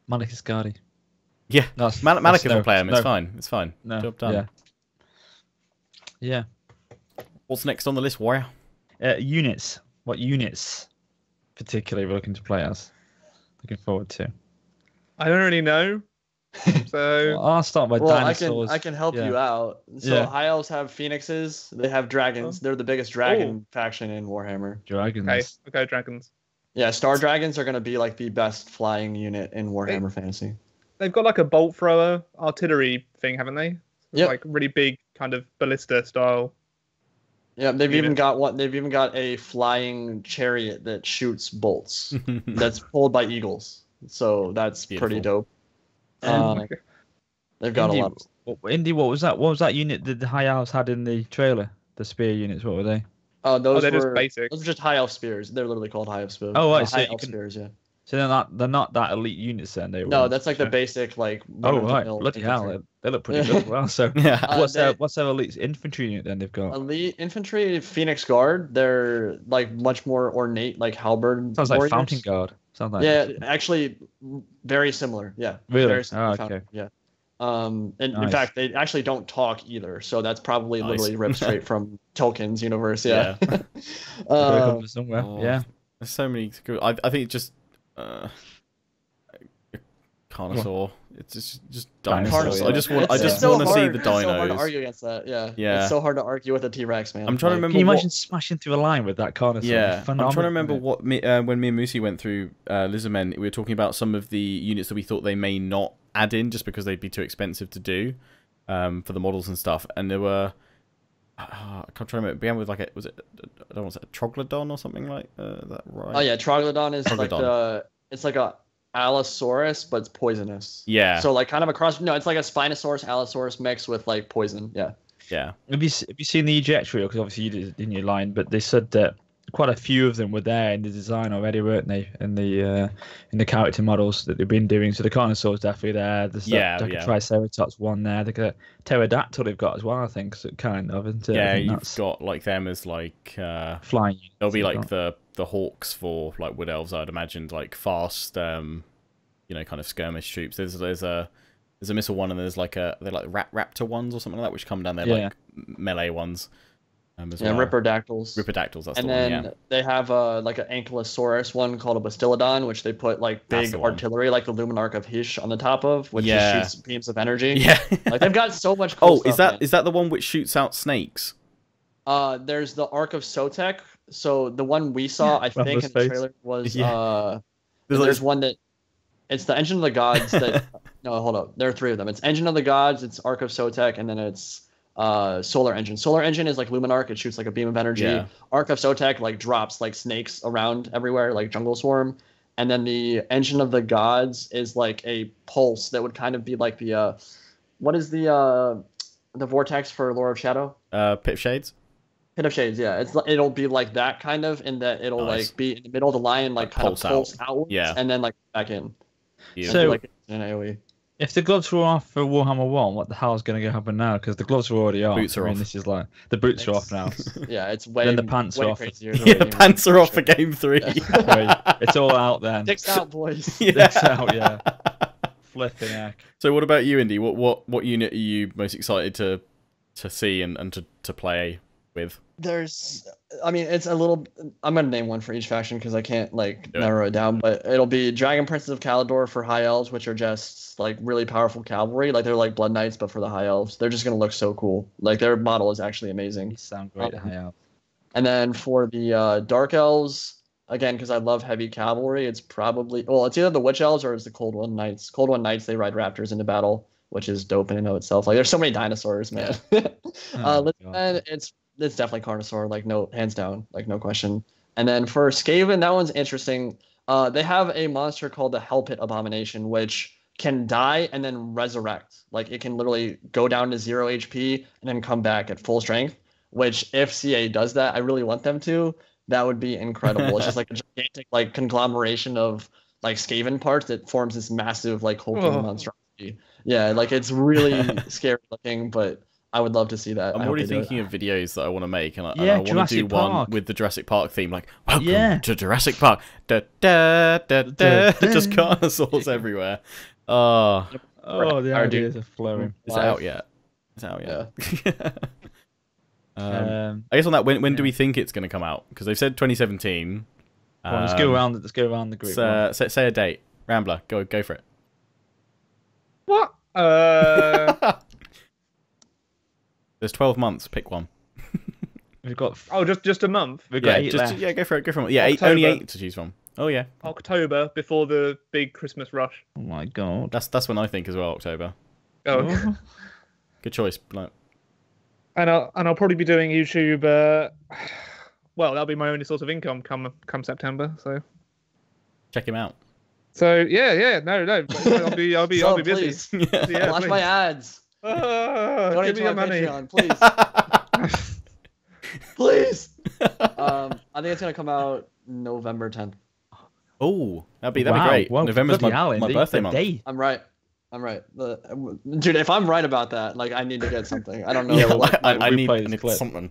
Malekith's Guardi. Yeah. Malekith will play him. It's fine. It's fine. No. Job done. Yeah. What's next on the list, Warrior? Units. What units particularly we're looking to play as? Looking forward to. I don't really know. So I'll start by dinosaurs. I can help you out. So High Elves have phoenixes. They have dragons. They're the biggest dragon faction in Warhammer. Dragons. Okay, dragons. Yeah, Star Dragons are going to be like the best flying unit in Warhammer Fantasy. They've got like a bolt thrower artillery thing, haven't they? Yeah. Like really big kind of ballista style. Yeah, they've even got one. They've even got a flying chariot that shoots bolts. That's pulled by eagles. So that's pretty dope. They've got Indy, a lot. Indy, what was that? What was that unit that the High Elves had in the trailer? The spear units. What were they? Oh, they're just basic. Those are just high elf spears. They're literally called high elf spears. Oh, right, high elf spears, yeah. So they're not that elite units then. No, that's like the basic like. Oh right, bloody hell, they look pretty good as well. So what's their elite infantry unit then they've got? Elite infantry, Phoenix Guard. They're like much more ornate, like halberd. Sounds like Fountain Guard. Sounds like. Yeah, actually, very similar. Yeah. Really? Very similar okay. Yeah. And in fact, they actually don't talk either. So that's probably literally ripped straight from Tolkien's universe. Yeah. Somewhere. Yeah. There's so many. I think it just. Carnosaur. It's just dinosaurs. Carnosaur. I just want to see the dinos. It's so hard to argue against that. Yeah. It's so hard to argue with a T-Rex, man. I'm trying to remember. Can you imagine smashing through a line with that Carnosaur? Yeah. I'm trying to remember what when me and Moosey went through Lizardmen, we were talking about some of the units that we thought they may not add in just because they'd be too expensive to do for the models and stuff. And there were. I can't remember. It began with like a Troglodon or something like that, right? Oh yeah, Troglodon is like it's like a Allosaurus, but it's poisonous. Yeah. So like kind of a cross. No, it's like a Spinosaurus Allosaurus mixed with like poison. Yeah. Yeah. Have you seen the eject reel? Because obviously you did in your line, but they said that quite a few of them were there in the design already, weren't they? In the character models that they've been doing. So the Carnosaur's definitely there. There's Triceratops one there. The pterodactyl they've got as well, I think. So kind of, isn't it? Yeah, you've got like them as like flying. They'll be like the hawks for like wood elves, I'd imagine, like fast, kind of skirmish troops. There's a missile one, and there's like they're like raptor ones or something like that, which come down there like melee ones. As well. Riperdactyls. Riperdactyls, that's and the one, then they have like an Ankylosaurus one called a Bastillodon, which they put like big artillery, like the Luminarch of Hysh on the top of, which just shoots beams of energy. Yeah. Like they've got so much cool stuff. Is that the one which shoots out snakes? There's the Ark of Sotek. So the one we saw, I think, in the trailer was there's one that it's the Engine of the Gods that no, hold up. There are three of them. It's Engine of the Gods, it's Ark of Sotek, and then it's Solar Engine. Solar Engine is like Luminarch, it shoots like a beam of energy. Yeah. Ark of Sotek like drops like snakes around everywhere, like Jungle Swarm. And then the Engine of the Gods is like a pulse that would kind of be like the what is the vortex for Lore of Shadow? Pit of Shades? Pit of Shades, yeah. It'll be like that kind of, in that it'll like be in the middle of the line, like kind of pulse outwards, and then like back in. So like an AoE. If the gloves were off for Warhammer 1, what the hell is going to happen now? Because the gloves are already off. Boots are off. This is like the boots are off now. Yeah, it's way. Then the pants are off. Pants are off for game 3. It's all out then. Dicks out, boys. Dicks out, yeah. Flipping heck. So what about you, Indy? What unit are you most excited to see and to play with? It's a little. I'm gonna name one for each faction because I can't narrow it down. But it'll be Dragon Princes of Calidor for High Elves, which are just like really powerful cavalry. Like they're like Blood Knights, but for the High Elves, they're just gonna look so cool. Like their model is actually amazing. They sound great, High Elves. And then for the Dark Elves, again, because I love heavy cavalry, it's probably it's either the Witch Elves or it's the Cold One Knights. Cold One Knights, they ride raptors into battle, which is dope in and of itself. Like there's so many dinosaurs, man. It's definitely Carnosaur, like no, hands down, like no question. And then for Skaven, that one's interesting. They have a monster called the Hell Pit Abomination, which can die and then resurrect. Like it can literally go down to 0 HP and then come back at full strength. Which if CA does that, I really want them to. That would be incredible. It's just like a gigantic like conglomeration of like Skaven parts that forms this massive like hulking monstrosity. Yeah, like it's really scary looking, but I would love to see that. I'm already thinking of videos that I want to make, and I want to do one with the Jurassic Park theme, like "Welcome to Jurassic Park." Da, da, da, da. Just Carnosaurs everywhere. The ideas are flowing. Is it out yet? Yeah. I guess on that, when do we think it's going to come out? Because they've said 2017. Let's go around the group. Say a date. Rambler, go for it. What? There's 12 months. Pick one. We've got just a month. We've got go for it. Yeah, only 8 to choose from. Oh yeah. October before the big Christmas rush. Oh my god. That's when I think as well. October. Oh. Okay. Good choice. And I'll probably be doing YouTube. Well, that'll be my only source of income come September. So. Check him out. So yeah. No. I'll be busy. Yeah, watch my ads. Give me your money. Patreon, please. Please. I think it's gonna come out November 10th. Oh, that'd be great. Well, November's my birthday month. I'm right. Dude, if I'm right about that, like I need to get something. I don't know. Yeah, I need something.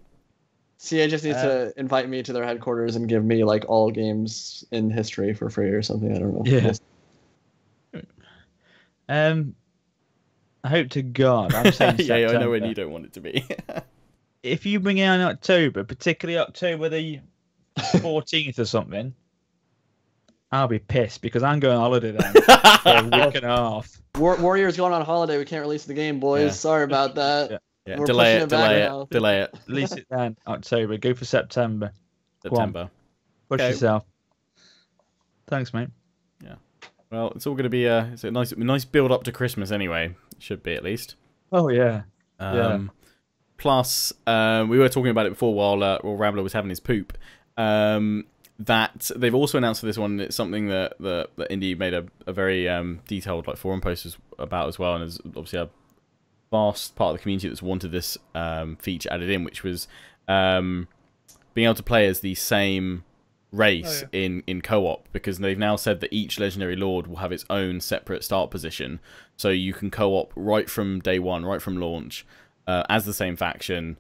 CA just needs to invite me to their headquarters and give me like all games in history for free or something. I don't know. Yeah. I hope to God. I'm saying yeah, I know when you don't want it to be. If you bring it out in October, particularly October the 14th or something, I'll be pissed because I'm going on holiday then for a week and a half. Warriors going on holiday. We can't release the game, boys. Yeah. Sorry about that. Yeah. Delay it. Release it then, October. Go for September. September. Push yourself. Thanks, mate. Yeah. Well, it's all going to be it's a nice build up to Christmas anyway. Should be at least. Oh yeah. Plus, we were talking about it before while Rambler was having his poop. That they've also announced for this one. It's something that Indy made a very detailed like forum post about as well, and there's obviously a vast part of the community that's wanted this feature added in, which was being able to play as the same race in co-op, because they've now said that each legendary lord will have its own separate start position, so you can co-op right from day one, right from launch, as the same faction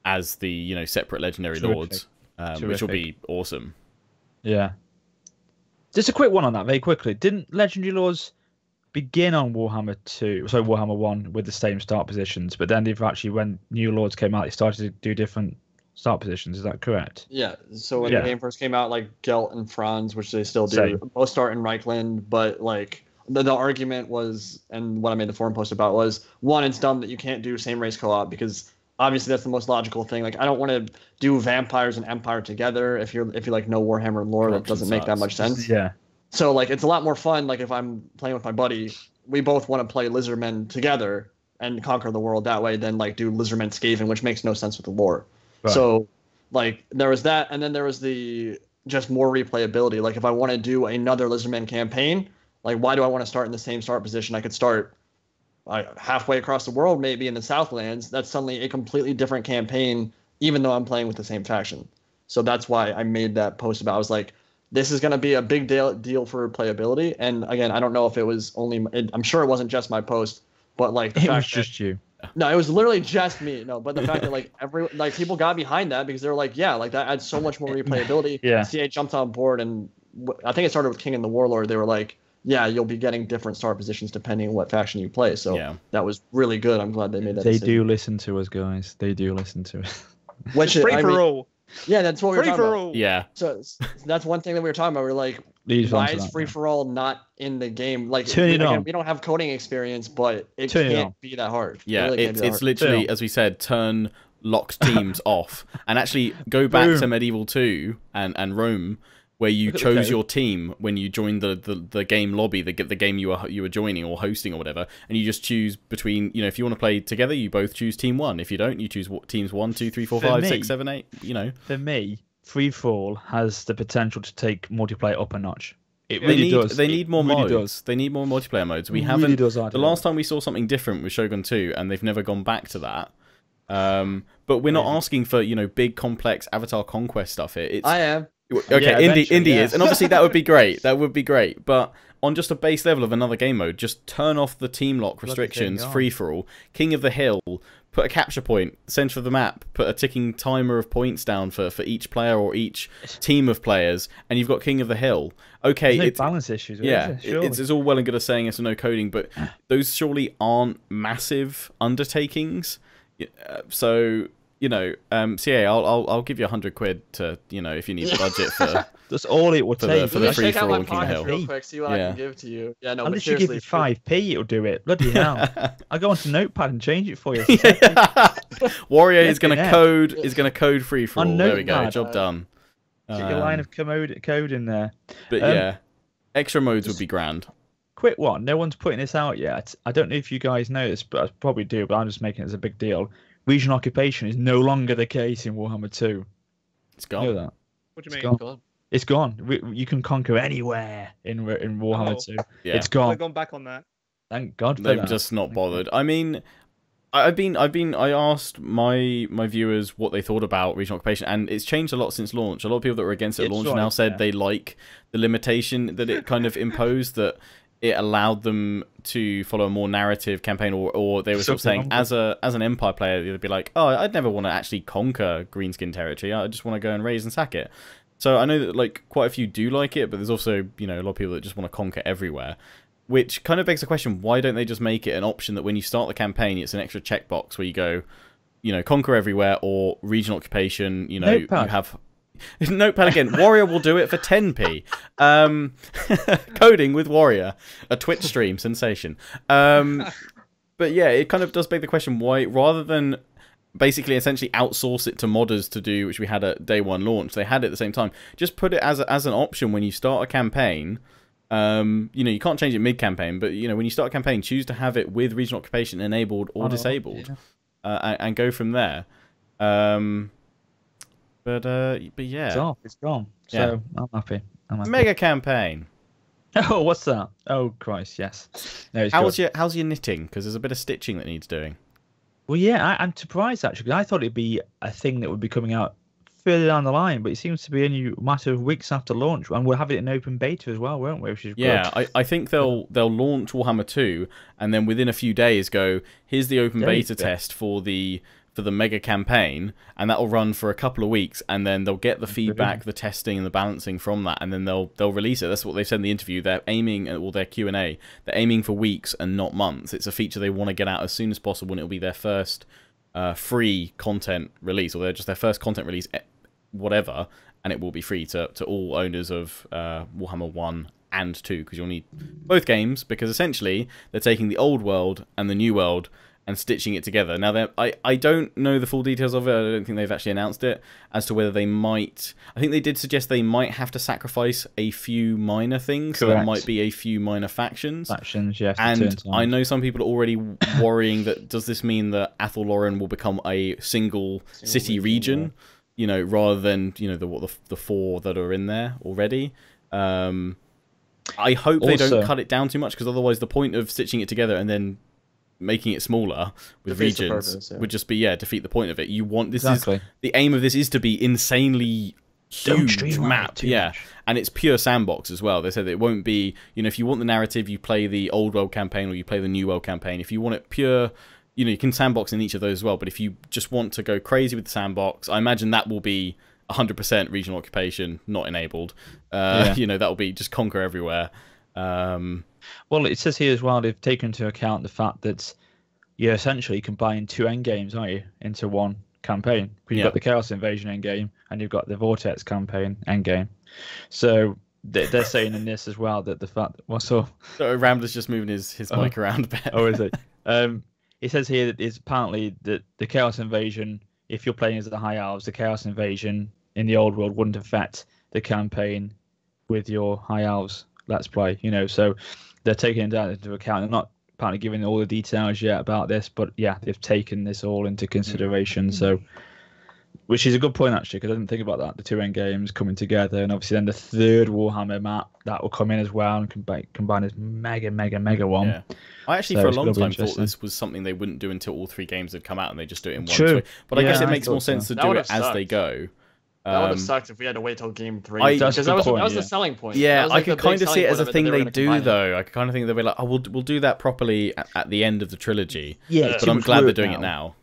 as the separate legendary lords, which will be awesome. Yeah. Just a quick one on that, very quickly. Didn't legendary lords begin on Warhammer 1 with the same start positions, but then they've actually, when new lords came out, they started to do different start positions? Is that correct? Yeah. So when the game first came out, like Gelt and Franz, which they still do, both start in Reichland, but like the argument was, and what I made the forum post about was, one, it's dumb that you can't do same race co-op, because obviously that's the most logical thing. Like I don't want to do vampires and empire together if you like know Warhammer lore. That doesn't make that much sense. Yeah. So like it's a lot more fun. Like if I'm playing with my buddy, we both want to play Lizardmen together and conquer the world that way, than like do Lizardmen Skaven, which makes no sense with the lore. Right. So like there was that, and then there was the just more replayability. Like if I want to do another Lizardmen campaign, like why do I want to start in the same start position? I could start halfway across the world, maybe in the Southlands. That's suddenly a completely different campaign, even though I'm playing with the same faction. So that's why I made that post about. I was like, this is going to be a big deal for playability. And again, I don't know if it was only. I'm sure it wasn't just my post, but like the it fact was just you. No, it was literally just me. No, but the fact that like people got behind that, because they're like, yeah, like that adds so much more replayability. Yeah. CA jumped on board, and I think it started with King and the Warlord. They were like, yeah, you'll be getting different start positions depending on what faction you play. So that was really good. I'm glad they made that. They do listen to us, guys. They do listen to us. Which free for all. Yeah, that's what we were talking about. Yeah. So that's one thing that we were talking about. We're like, why is free for all not in the game? Like, we don't have coding experience, but it can't be that hard. Yeah, it's literally, as we said, turn locked teams off, and actually go back to Medieval 2 and Rome, where you chose your team when you joined the game lobby, the game you were joining or hosting or whatever, and you just choose between, if you want to play together, you both choose team 1. If you don't, you choose teams 1, 2, 3, 4, 5, 6, 7, 8. For me, free for all has the potential to take multiplayer up a notch. It really does. They need more modes. They need more multiplayer modes. We haven't. Really does, the last time we saw something different was Shogun 2, and they've never gone back to that. But we're not asking for big complex Avatar conquest stuff here. I am. Okay, Indy is, and obviously that would be great. That would be great, but on just a base level of another game mode, just turn off the team lock restrictions, free for all. King of the Hill, put a capture point, center of the map, put a ticking timer of points down for each player or each team of players, and you've got King of the Hill. Okay, it's balance issues. It's all well and good as saying yes or no coding, but those surely aren't massive undertakings. So. CA, I'll give you £100 to, if you need the budget for. That's all it would take. For the free for all in King of Hill. Real quick, see what I can give to you. Yeah, no, unless you give me 5p, it'll do it. Bloody hell! I'll go onto Notepad and change it for you. Warrior is going to code. Is going to code free for all. There we go. Job done. Get your line of code in there. But extra modes would be grand. Quick one. No one's putting this out yet. I don't know if you guys know this, but I probably do. But I'm just making it as a big deal. Regional occupation is no longer the case in Warhammer 2. It's gone. You know that? What do you mean? It's gone. You can conquer anywhere in Warhammer 2. Yeah. It's gone. They've gone back on that. Thank God for They've that. just not bothered. I mean, I asked my viewers what they thought about regional occupation, and it's changed a lot since launch. A lot of people that were against it at launch now said they like the limitation that it kind of imposed, that it allowed them to follow a more narrative campaign, or they were sort of saying, as an Empire player, they'd be like, oh, I'd never want to actually conquer Greenskin territory. I just want to go and raise and sack it. So I know that like quite a few do like it, but there's also, you know, a lot of people that just want to conquer everywhere. Which kind of begs the question, why don't they just make it an option that when you start the campaign, it's an extra checkbox where you go, you know, conquer everywhere or regional occupation, you know, Notepad. You have... Notepad again. Warrior will do it for 10p. Coding with Warrior. A Twitch stream. Sensation. But yeah, it kind of does beg the question, why, rather than basically essentially outsource it to modders to do, which we had at day one launch, they had it at the same time, just put it as an option when you start a campaign. You know, you can't change it mid-campaign, but, you know, when you start a campaign, choose to have it with regional occupation enabled or disabled, and go from there. But yeah. It's gone. So I'm happy. Mega campaign. Oh, what's that? Oh, Christ, yes. No, how's your knitting? Because there's a bit of stitching that needs doing. Well, yeah, I'm surprised, actually, because I thought it'd be a thing that would be coming out further down the line, but it seems to be only a matter of weeks after launch, and we'll have it in open beta as well, won't we? Which is good. I think they'll launch Warhammer 2, and then within a few days go, here's the open beta test for the mega campaign, and that will run for a couple of weeks, and then they'll get the feedback, the testing, and the balancing from that, and then they'll release it. That's what they said in the interview. They're aiming, or their Q&A, they're aiming for weeks and not months. It's a feature they want to get out as soon as possible, and it'll be their first free content release, or they're just their first content release, whatever, and it will be free to all owners of Warhammer 1 and 2, because you'll need both games, because essentially they're taking the old world and the new world and stitching it together. Now, I don't know the full details of it. I don't think they've actually announced it as to whether they might... I think they did suggest they might have to sacrifice a few minor things. Correct. So there might be a few minor factions. Yes. And I know some people are already worrying that, does this mean that Athel Loren will become a single city region? You know, rather than, you know, the four that are in there already. I hope they don't cut it down too much, because otherwise the point of stitching it together and then making it smaller with regions would just be defeat the point of it. You want the aim of this is to be insanely huge map, and it's pure sandbox as well. They said that it won't be, you know, if you want the narrative, you play the old world campaign or you play the new world campaign. If you want it pure, you know, you can sandbox in each of those as well. But if you just want to go crazy with the sandbox, I imagine that will be 100% regional occupation, not enabled. You know, that will be just conquer everywhere. Well, it says here as well, they've taken into account the fact that you're essentially combining two endgames, aren't you, into one campaign. Because you've got the Chaos Invasion endgame and you've got the Vortex campaign endgame. So they're saying in this as well that the fact... What's up? So Rambler's just moving his mic around a bit. Oh, is it? It says here that it's apparently that the Chaos Invasion, if you're playing as the High Elves, the Chaos Invasion in the old world wouldn't affect the campaign with your High Elves Let's Play, you know, so they're taking that into account. They're not apparently giving all the details yet about this, but yeah, they've taken this all into consideration. So, which is a good point actually, because I didn't think about that. The two end games coming together, and obviously then the third Warhammer map that will come in as well and combine this mega one. Yeah. I actually for a long time thought this was something they wouldn't do until all three games had come out and they just do it in one. True. But I guess it makes more sense to do it as they go. That would have sucked if we had to wait till game 3. Because that was the selling point. Yeah, I could kind of see it as a thing they do, though. I could kind of think they'll be like, oh, we'll do that properly at the end of the trilogy. Yeah, but I'm glad they're doing it now.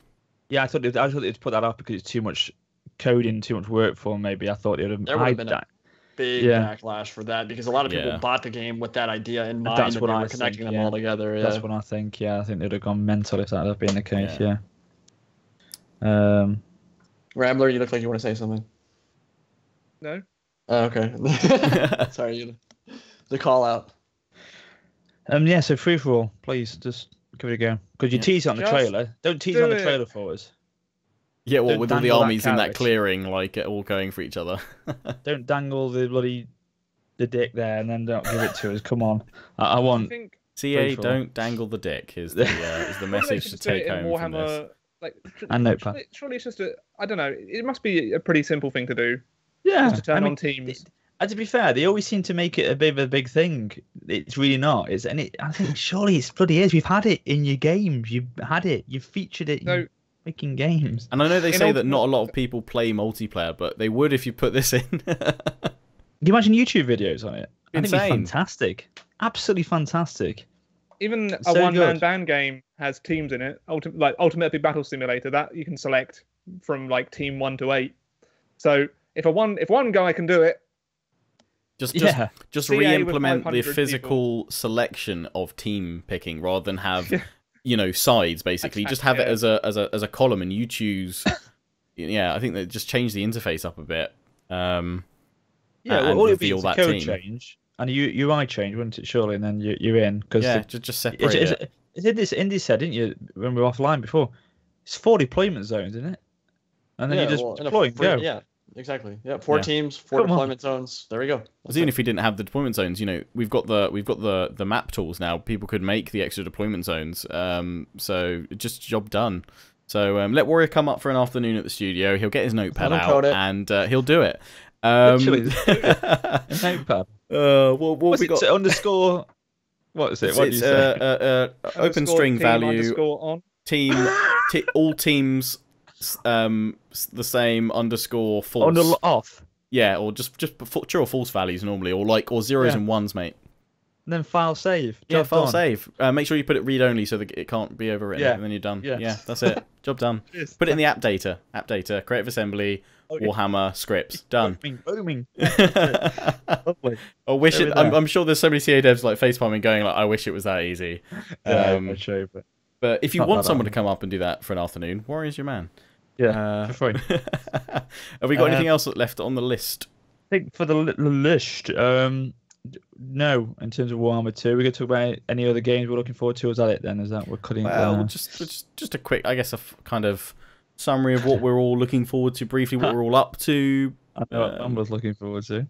Yeah, I thought they'd put that up because it's too much coding, too much work for them, maybe. I thought it would have... There would have been a big backlash for that, because a lot of people bought the game with that idea in mind. That's what I was connecting them all together. Yeah. That's what I think, I think they'd have gone mental if that had been the case, Rambler, you look like you want to say something. No. Oh, okay. Sorry, the call out. So free for all, please just give it a go. Because you tease on the trailer. Don't tease on the trailer for us. Yeah, well, with all the armies in that clearing, like all going for each other. Don't dangle the dick there and then don't give it to us. Come on, I want. CA, don't dangle the dick. Is the message to take home from this. Surely it's just I don't know. It must be a pretty simple thing to do. Yeah, just to turn on teams. to be fair, they always seem to make it a bit of a big thing. It's really not. I think surely it's bloody is. We've had it in your games. You've had it. You've featured it in making games. And I know they say that not a lot of people play multiplayer, but they would if you put this in. Can you imagine YouTube videos on it? I think Insane. it'd be fantastic. Absolutely fantastic. Even So a one-man good. band game has teams in it. Like Ultimate Epic Battle Simulator, that you can select from like team 1 to 8. So if one guy can do it, Just CA with re-implement the 500 physical selection of team picking rather than have sides basically. Just have it as a column and you choose. I think they just change the interface up a bit. Well, and all it would be reveal is a that code team. change and a UI change, wouldn't it? Surely, and then you're in. Cause just separate it. This Indy said, didn't you, when we were offline before? It's 4 deployment zones, isn't it? And then you just deploy and go. Yeah, exactly. Yeah, 4 teams, 4 deployment zones. There we go. Even if we didn't have the deployment zones, we've got the map tools now. People could make the extra deployment zones. So just job done. So let Warrior come up for an afternoon at the studio. He'll get his notepad out and he'll do it. Literally, a notepad. What we got? Underscore. What is it? What do you say? Open string value. On. Team. All teams. The same underscore false. Off. Yeah, or just true or false values normally, or zeros and ones, mate. And then file save. Yeah, file save. Make sure you put it read only so that it can't be overwritten, and then you're done. Yeah, that's it. Job done. Put it in the app data, creative assembly, Warhammer scripts, done. Booming. I wish it. I'm sure there's so many CA devs like facepalming going like, I wish it was that easy. But if you want someone to come up and do that for an afternoon, Warrior's your man. Yeah, for free. Have we got anything else left on the list? I think for the list, no. In terms of Warhammer 2, we're going to talk about any other games we're looking forward to. Or is that it then? Is that we're cutting? Well, just a quick, I guess, kind of summary of what we're all looking forward to. Briefly, what we're all up to. I know what Rambler's looking forward to.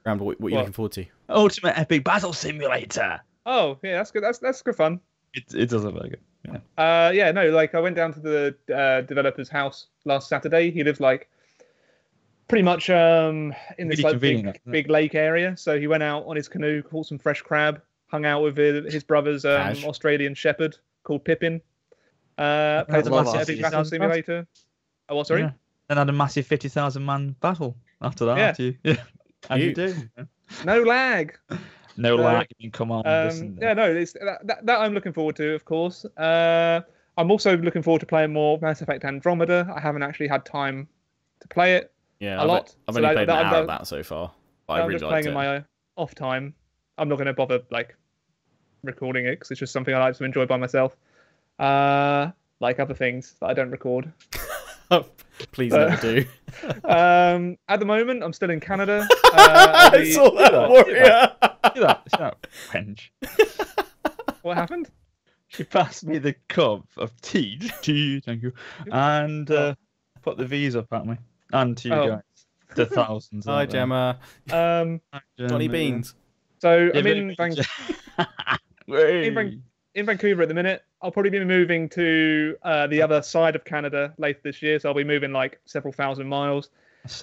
Rambler, what are you looking forward to? Ultimate Epic Battle Simulator. Oh yeah, that's good. That's good fun. It does look like it. Yeah. No, like I went down to the developer's house last Saturday. He lives like pretty much in this like big lake area. So he went out on his canoe, caught some fresh crab, hung out with his brother's Australian shepherd called Pippin. Played the massive Epic Battle Simulator. Oh, what? Sorry. Yeah. Then had a massive 50,000 man battle after that. Yeah. How you do? No lag. No lag. Come on. Yeah, no, it's that I'm looking forward to, of course. I'm also looking forward to playing more Mass Effect Andromeda. I haven't actually had time to play it. Yeah, a lot. I've only played an hour of that so far. But I really just liked playing it. in my off time. I'm not going to bother like recording it because it's just something I like to enjoy by myself. Like other things that I don't record. Please never do. At the moment, I'm still in Canada. I saw that, Warrior. See that French. What happened? She passed me the cup of tea, thank you, and put the V's up at me. And to you guys, the thousands. Hi, Gemma. Johnny Beans. So I'm in Vancouver at the minute. I'll probably be moving to the other side of Canada later this year. So I'll be moving like several thousand miles.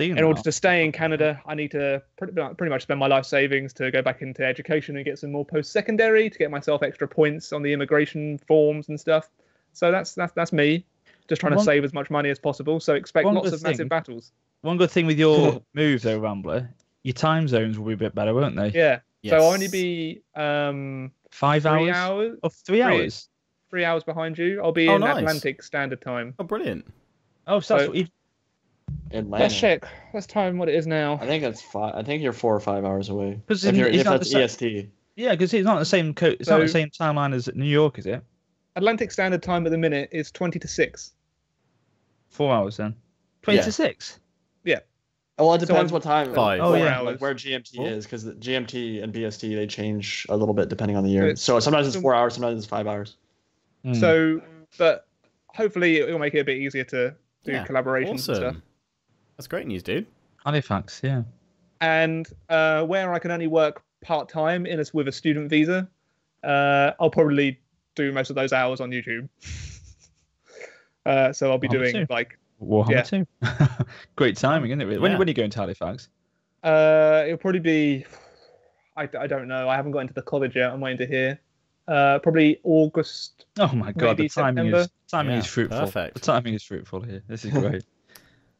In order to stay in Canada, I need to pretty much spend my life savings to go back into education and get some more post-secondary to get myself extra points on the immigration forms and stuff. So that's me, just trying to save as much money as possible. So expect lots of massive battles. One good thing with your move, though, Rambler, your time zones will be a bit better, won't they? Yeah. Yes. So I'll only be 5 hours. 3 hours. 3 hours behind you. I'll be in Atlantic Standard Time. Oh, brilliant. Oh, so that's what you... Let's check. Let's time what it is now. I think it's 5. I think you're 4 or 5 hours away. Because if that's EST. Yeah, because it's not the same. It's not the same timeline as New York, is it? Atlantic Standard Time at the minute is 20 to 6. 4 hours then. 20 to 6. Yeah. Oh, well, it depends what time. 5. Oh, yeah. Like where GMT is, because GMT and BST they change a little bit depending on the year. So sometimes it's 4 hours, sometimes it's 5 hours. So, but hopefully it will make it a bit easier to do collaborations and stuff. That's great news, dude. Halifax, yeah. And where I can only work part-time with a student visa, I'll probably do most of those hours on YouTube. So I'll be doing like Warhammer 2. Great timing, isn't it? Really? When are you going to Halifax? It'll probably be. I don't know. I haven't got into the college yet. I'm waiting to hear. Probably August. Oh my god, maybe the timing September. is fruitful. Perfect. The timing is fruitful here. This is great.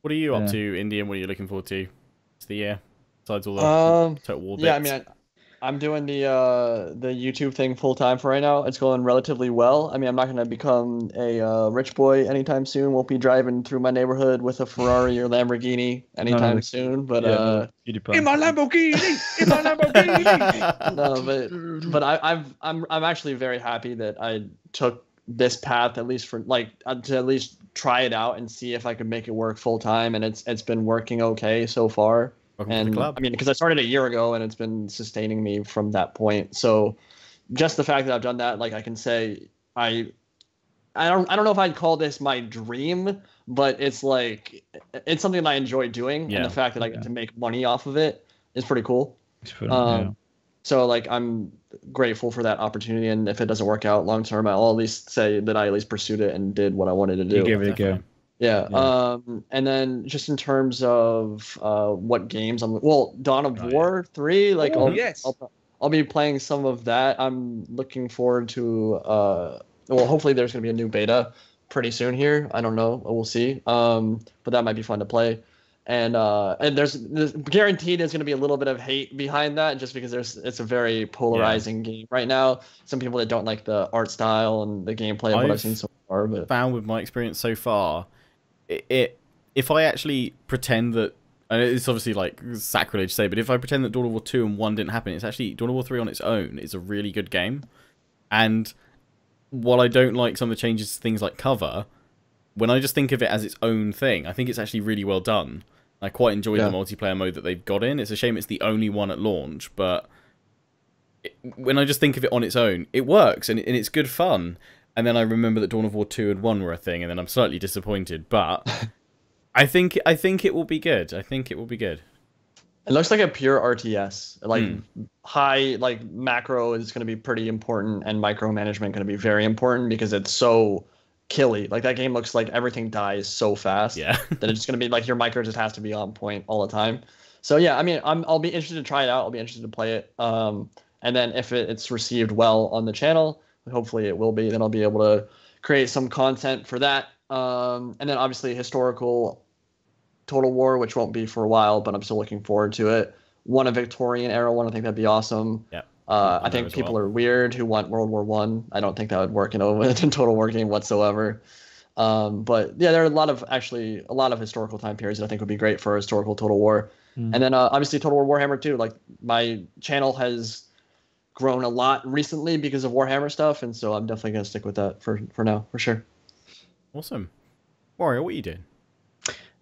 What are you up to, Indy, and what are you looking forward to? It's the year, besides all the Total War bits. Yeah, I mean, I'm doing the YouTube thing full time for right now. It's going relatively well. I mean, I'm not gonna become a rich boy anytime soon. Won't be driving through my neighborhood with a Ferrari or Lamborghini anytime soon. But in my Lamborghini, in my Lamborghini. No, but I'm actually very happy that I took this path, at least for to at least try it out and see if I could make it work full time, and it's been working okay so far. Welcome to the club. I mean, because I started a year ago and it's been sustaining me from that point. So just the fact that I've done that, like, I can say I don't know if I'd call this my dream, but it's like it's something that I enjoy doing, and the fact that I get to make money off of it is pretty cool. So like I'm grateful for that opportunity, and if it doesn't work out long term, I'll at least say that I at least pursued it and did what I wanted to do. You give it a go. Yeah. And then just in terms of what games Dawn of War 3, like I'll be playing some of that. I'm looking forward to hopefully there's going to be a new beta pretty soon here. I don't know. We'll see. But that might be fun to play. And there's guaranteed there's going to be a little bit of hate behind that, just because it's a very polarizing game right now. Some people that don't like the art style and the gameplay of what I've seen so far. But found with my experience so far, if I actually pretend that, and it's obviously like sacrilege to say, but if I pretend that Dawn of War 2 and 1 didn't happen, it's actually Dawn of War 3 on its own is a really good game. And while I don't like some of the changes to things like cover, when I just think of it as its own thing, I think it's actually really well done. I quite enjoyed the multiplayer mode that they've got in. It's a shame it's the only one at launch, but when I just think of it on its own, it works and it's good fun. And then I remember that Dawn of War 2 and 1 were a thing, and then I'm slightly disappointed. But I think it will be good. I think it will be good. It looks like a pure RTS. Like high, like macro is going to be pretty important, and micromanagement going to be very important because it's so killy. Like that game looks like everything dies so fast. Yeah. That it's just going to be like your micro just has to be on point all the time. So yeah, I mean, I'll be interested to try it out. I'll be interested to play it. And then if it's received well on the channel, hopefully it will be, then I'll be able to create some content for that. And then obviously historical Total War, which won't be for a while, but I'm still looking forward to it. A Victorian era one, I think that'd be awesome. Yeah. I think people are weird who want World War One. I don't think that would work in a Total War game whatsoever. But yeah, there are a lot of historical time periods that I think would be great for a historical Total War. And then obviously Total War Warhammer 2. Like my channel has grown a lot recently because of Warhammer stuff, and so I'm definitely gonna stick with that for now, for sure. Awesome. Warrior, what are you doing?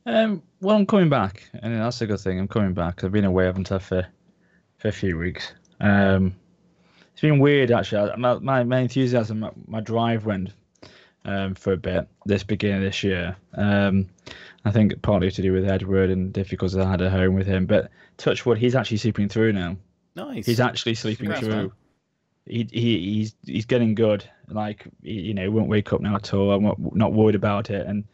Well, I'm coming back, and that's a good thing. I'm coming back. I've been away, haven't I, for a few weeks. It's been weird, actually. My enthusiasm, my drive went for a bit this beginning of this year. I think partly to do with Edward and difficulties I had at home with him. But touch wood, he's actually sleeping through now. Nice. He's actually sleeping through. He's getting good. Like he won't wake up now at all. I'm not worried about it, and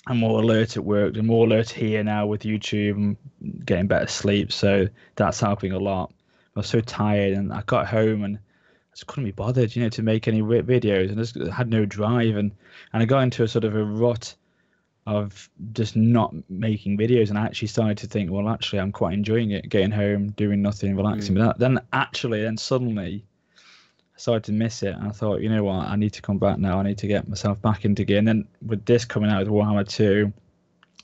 I'm more alert at work. I'm more alert here now with YouTube. I'm getting better sleep, so that's helping a lot. I was so tired, and I got home and I just couldn't be bothered, to make any videos, and I just had no drive, and I got into a sort of a rut of just not making videos, and I actually started to think, well, actually, I'm quite enjoying it, getting home, doing nothing, relaxing. But then suddenly, I started to miss it, and I thought, you know what, I need to come back now. I need to get myself back into gear. And then with this coming out with Warhammer 2,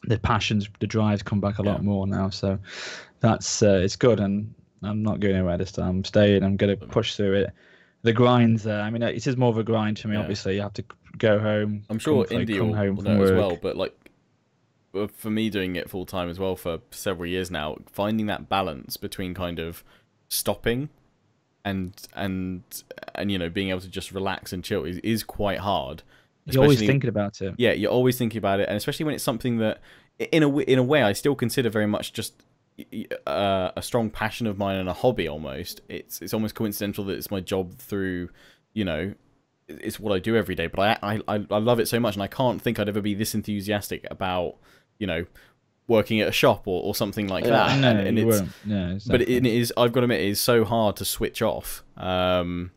the passions, the drives come back a lot more now. So that's it's good, and I'm not going anywhere this time. I'm staying. I'm going to push through it. The grind's there. I mean, it is more of a grind for me. Obviously, you have to go home. I'm sure Indy will home know as well, but like for me doing it full time as well for several years now, finding that balance between kind of stopping and being able to just relax and chill is quite hard. You're always thinking about it. Yeah, you're always thinking about it, and especially when it's something that, in a way, I still consider very much just a strong passion of mine and a hobby almost. It's almost coincidental that it's my job through, it's what I do every day. But I love it so much, and I can't think I'd ever be this enthusiastic about, working at a shop or something like that. No, and you it's, won't. No, but exactly. it is. I've got to admit, it is so hard to switch off, and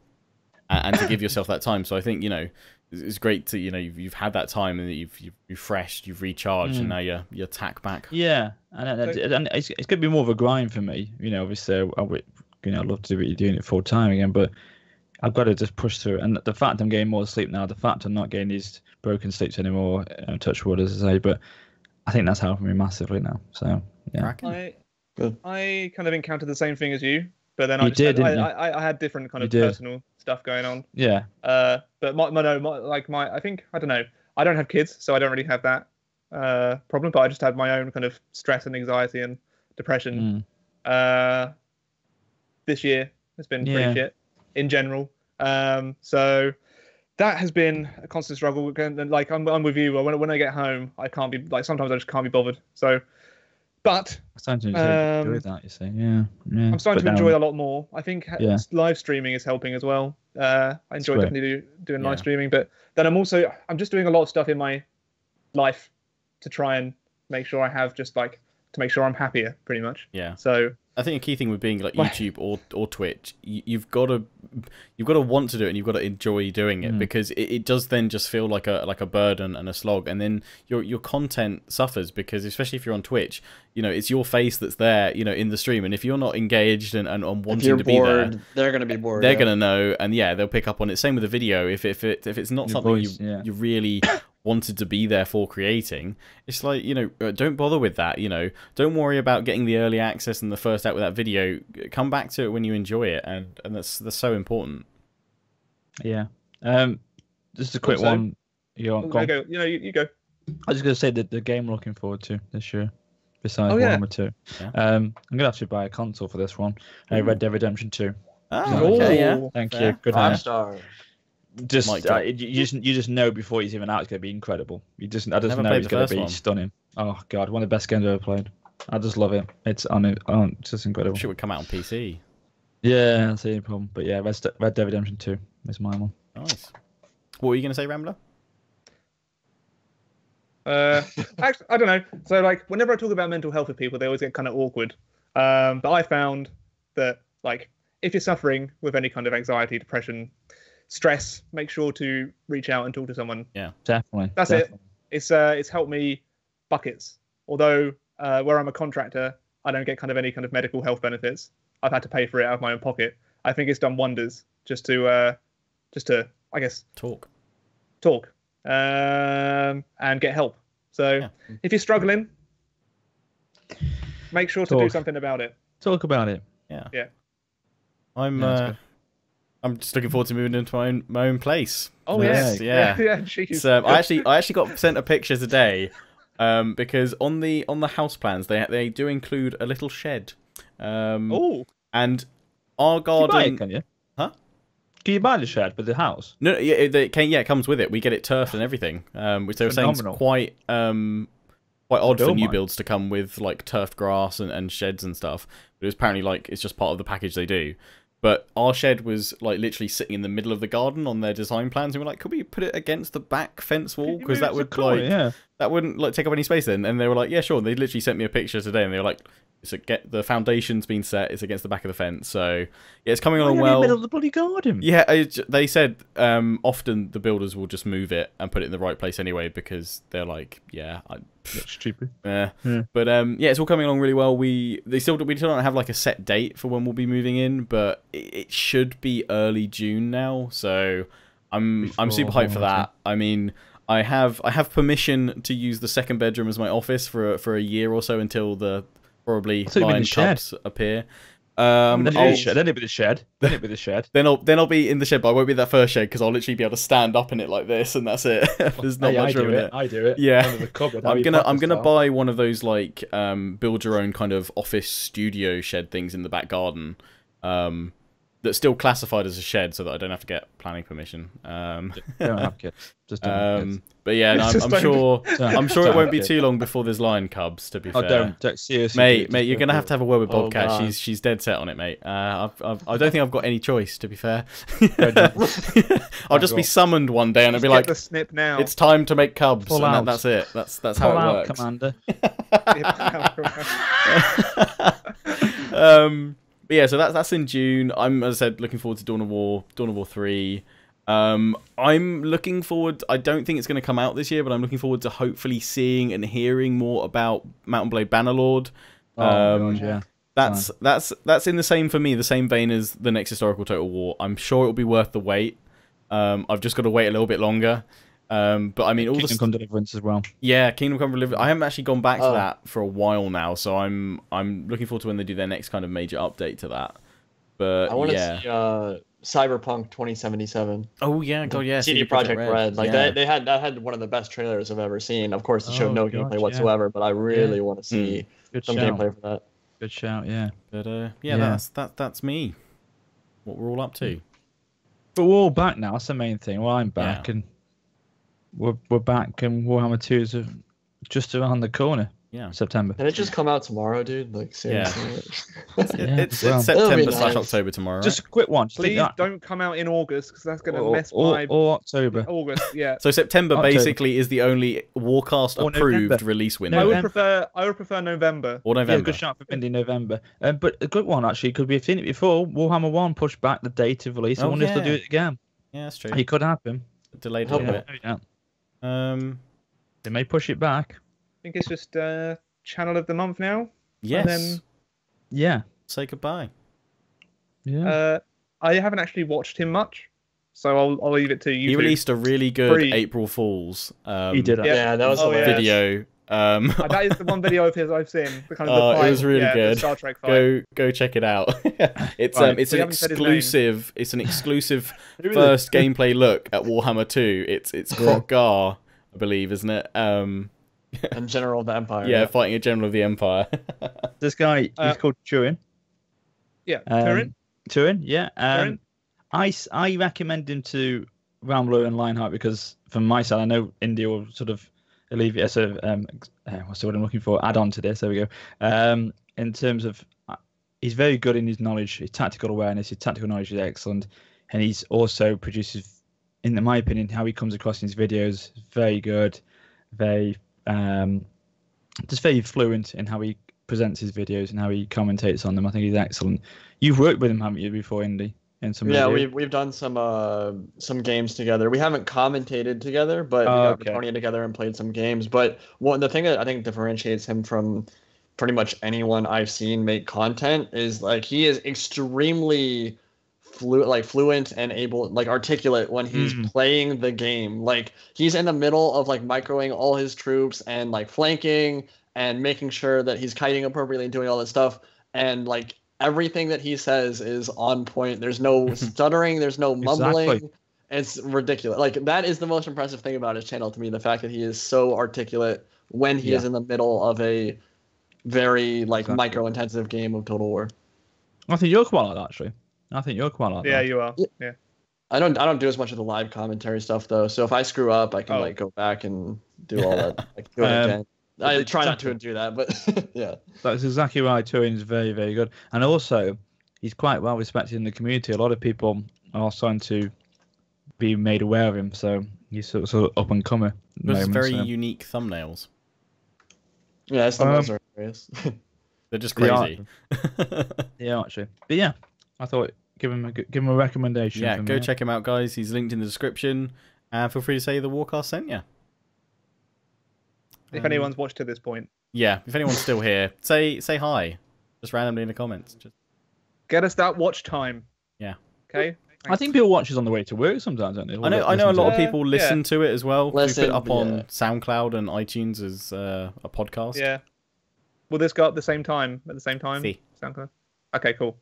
to give yourself that time. So I think it's great to you've had that time and you've refreshed, you've recharged, and now you're tack back. Yeah, and it's gonna be more of a grind for me. Obviously, I'd love to be doing it full time again, but I've got to just push through. And the fact I'm getting more sleep now, the fact I'm not getting these broken sleeps anymore, touch wood as I say, but I think that's helping me massively now. So yeah, I kind of encountered the same thing as you, but then I had different kind of personal stuff going on. Yeah. But I think I don't know. I don't have kids, so I don't really have that problem. But I just have my own kind of stress and anxiety and depression. This year has been pretty shit in general. So that has been a constant struggle. And like I'm with you. When I get home, I can't be like sometimes I just can't be bothered. So, but I'm starting to enjoy that. You see, yeah. I'm starting to enjoy it a lot more. I think live streaming is helping as well. I enjoy definitely doing live streaming, but then I'm just doing a lot of stuff in my life to try and make sure to make sure I'm happier, pretty much. Yeah. So I think a key thing with being like YouTube or Twitch, you've got to want to do it and you've got to enjoy doing it, because it does then just feel like a burden and a slog, and then your content suffers, because especially if you're on Twitch, it's your face that's there, in the stream, and if you're not engaged and wanting to be there, they're gonna be bored. They're gonna know, and they'll pick up on it. Same with the video. If it's not something you really wanted to be there for creating, it's like, don't bother with that. Don't worry about getting the early access and the first out with that video. Come back to it when you enjoy it, and that's so important. Yeah. Just a quick one. You go. You go. I was just gonna say that the game I'm looking forward to this year, besides Warhammer 2. Yeah. I'm gonna actually buy a console for this one. Red Dead Redemption 2. Oh, okay, yeah. Thank you. Good 5-star. You just know before he's even out, it's gonna be incredible. I just know it's gonna be stunning. Oh god, one of the best games I've ever played. I just love it. It's just incredible. It would come out on PC. Yeah, that's the only problem. But yeah, Red Dead Redemption 2 is my one. Nice. What were you gonna say, Rambler? Actually, I don't know. So like, whenever I talk about mental health with people, they always get kind of awkward. But I found that like, if you're suffering with any kind of anxiety, stress, make sure to reach out and talk to someone. Yeah, definitely. That's it. It's helped me buckets. Although where I'm a contractor, I don't get kind of any kind of medical health benefits. I've had to pay for it out of my own pocket. I think it's done wonders just to I guess talk and get help. So if you're struggling, make sure to do something about it. Talk about it. Yeah. I'm just looking forward to moving into my own place. Oh yes, yeah. Jeez. So I actually got sent a picture today, because on the house plans they do include a little shed. And our garden. Can you? Huh? Can you buy the shed with the house? No, it comes with it. We get it turfed and everything, which they were saying is quite odd for new builds to come with like turfed grass and sheds and stuff. But it was apparently like it's just part of the package they do. But our shed was like literally sitting in the middle of the garden on their design plans, and we're like, could we put it against the back fence wall, because that would that wouldn't like take up any space then? And they were like, yeah, sure. And they literally sent me a picture today, and they were like, the foundation's been set. It's against the back of the fence, so yeah, it's coming along well. In the middle of the bloody garden. Yeah, they said often the builders will just move it and put it in the right place anyway, because they're like, that's stupid. Yeah. But it's all coming along really well. We still don't have like a set date for when we'll be moving in, but it should be early June now. So I'm super hyped for that. I mean, I have permission to use the second bedroom as my office for a year or so until the probably lion cubs appear. Then it'll be the shed. Then I'll be in the shed, but I won't be that first shed, because I'll literally be able to stand up in it like this, and that's it. There's not much room in it. I do it. Yeah. Under the cupboard. I'm gonna buy one of those like build your own kind of office studio shed things in the back garden. that's still classified as a shed, so that I don't have to get planning permission. Don't have kids. Just don't have kids. But yeah, no, I'm sure it won't be too long before there's lion cubs. To be fair, don't seriously, mate, you're gonna have to have a word with Bobcat. She's dead set on it, mate. I don't think I've got any choice. To be fair, I'll just be summoned one day and I'll be like, the snip now. It's time to make cubs, and that's it. That's how it works. Commander. But yeah, so that's in June. I'm, as I said, looking forward to Dawn of War 3. I'm looking forward. I don't think it's going to come out this year, but I'm looking forward to hopefully seeing and hearing more about Mount & Blade Bannerlord. Yeah. That's in the same for me, the same vein as the next historical Total War. I'm sure it'll be worth the wait. I've just got to wait a little bit longer. But I mean, all Kingdom Come Deliverance as well. Yeah, Kingdom Come Deliverance. I haven't actually gone back to that for a while now, so I'm looking forward to when they do their next kind of major update to that. But I want to see Cyberpunk 2077. Oh yeah, God yeah. CD Projekt Red. Like they had one of the best trailers I've ever seen. Of course, it showed no gameplay whatsoever, but I really want to see some gameplay for that. Good shout, yeah. But that's me. What we're all up to. But we're all back now. That's the main thing. Well, I'm back and. We're back, and Warhammer 2 is just around the corner. Yeah, September. Can it just come out tomorrow, dude? Like seriously. Yeah. It's September/October tomorrow. Right? Just a quick one. Please don't come out in August because that's going to mess my. Or October. August, yeah. So September basically is the only Warcast approved release window. I would prefer November. Or November. Yeah, good shout for Indy November. But a good one actually could be. I've seen it before. Warhammer 1 pushed back the date of release. I wonder if they'll do it again. Yeah, that's true. It could happen. Delayed a little bit. Yeah. They may push it back. I think it's just channel of the month now. Yes. And then, say goodbye. Yeah. I haven't actually watched him much, so I'll leave it to you. He released a really good April Fools. He did. Yeah, that was a video. That is the one video of his I've seen. The kind of the fight, it was really good. Star Trek fight. Go check it out. It's it's an exclusive. It's an exclusive first gameplay look at Warhammer 2. It's kroq-gar, I believe, isn't it? And General of the Empire. Yeah, fighting a General of the Empire. This guy, he's called Turin. Yeah, Turin. Turin, yeah. I recommend him to Rambler and Lionheart because, from my side, I know Indy will sort of alleviate, sort of, what's the word I'm looking for? Add on to this. There we go. In terms of, he's very good in his knowledge, his tactical awareness, his tactical knowledge is excellent, and he's also produces, in my opinion, how he comes across in his videos, very good, very, just very fluent in how he presents his videos and how he commentates on them. I think he's excellent. You've worked with him, haven't you, before, Indy? Yeah, we've done some games together. We haven't commentated together, but we got Tony together and played some games. But the thing that I think differentiates him from pretty much anyone I've seen make content is like he is extremely fluent and able, like articulate when he's playing the game. Like he's in the middle of like microing all his troops and like flanking and making sure that he's kiting appropriately and doing all this stuff, and like everything that he says is on point. There's no stuttering. There's no mumbling. Exactly. It's ridiculous. Like that is the most impressive thing about his channel to me. The fact that he is so articulate when he is in the middle of a very micro-intensive game of Total War. I think you're quite like that, actually. I think you're quite like that. Yeah, you are. Yeah. I don't do as much of the live commentary stuff though. So if I screw up, I can go back and do all that. Do it again. I try not to do that, but yeah. That's exactly right. Turin's very, very good. And also, he's quite well respected in the community. A lot of people are starting to be made aware of him, so he's sort of up and comer. There's very unique thumbnails. Yeah, his thumbnails are hilarious. They're just crazy. Yeah, actually. But yeah, I thought give him a recommendation. Yeah, go check him out, guys. He's linked in the description. And feel free to say the Warcast sent you. If anyone's watched to this point. Yeah, if anyone's still here, say hi. Just randomly in the comments. Just get us that watch time. Yeah. Okay. Thanks. I think people watch us on the way to work sometimes, don't they? I know a lot of people listen to it as well. We put it up on SoundCloud and iTunes as a podcast. Yeah. Will this go up the same time? At the same time? See. SoundCloud. Okay, cool.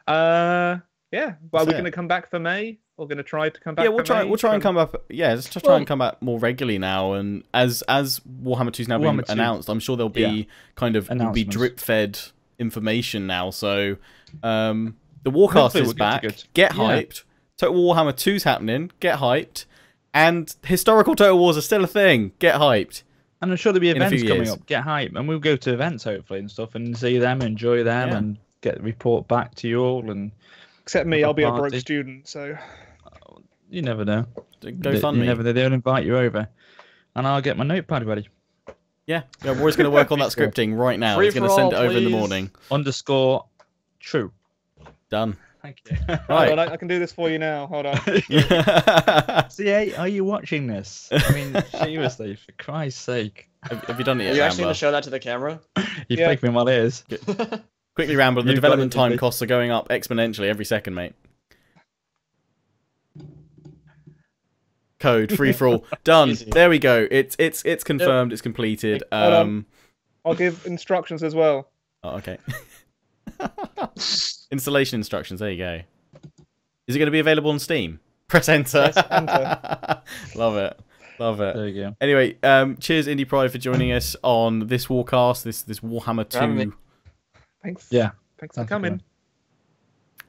Yeah. Well, are we going to come back for May? We're going to try to come back. Yeah, we'll try and come back. Yeah, just try and come back more regularly now. And as Warhammer 2's now been announced, I'm sure there'll be drip fed information now. So The Warcast Hopefully is we'll back. get to Get hyped. Total Warhammer 2's happening. Get hyped. And historical Total Wars are still a thing. Get hyped. And I'm sure there'll be In a few events coming years. up. Get hype, and we'll go to events hopefully and stuff, and see them, enjoy them, Yeah. and get report back to you all. And Except me, I'll be a broke Party. student, so you never know. Go fund You me. never know. They'll invite you over, and I'll get my notepad ready. Yeah, Rory's going to work on that scripting right now. Free He's going to for send all, it over in the please. morning. _ true. Done. Thank you. hold Right. on, I can do this for you now. Hold on. CA, are you watching this? I mean, seriously, for Christ's sake. Have you done it Are yet, you actually Rambler? going to show that to the camera? You're Yeah. faking me my ears. Quickly, Rambler, the You've got development it, time Indy. costs are going up exponentially every second, mate. Code, free for all. Done. Easy. There we go. It's confirmed, it's completed. Hold on. I'll give instructions as well. Oh, okay. Installation instructions, there you go. Is it going to be available on Steam? Press enter. Press enter. Love it. Love it. There you go. Anyway, cheers Indypride for joining us on this Warcast, this Warhammer having 2. me. Thanks. Yeah. Thanks for coming.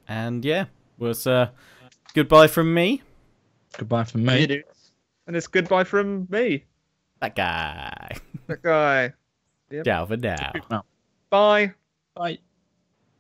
And yeah, was goodbye from me. Goodbye from me. You do. And it's goodbye from me, That guy. that guy. Ciao for now. Bye. Bye.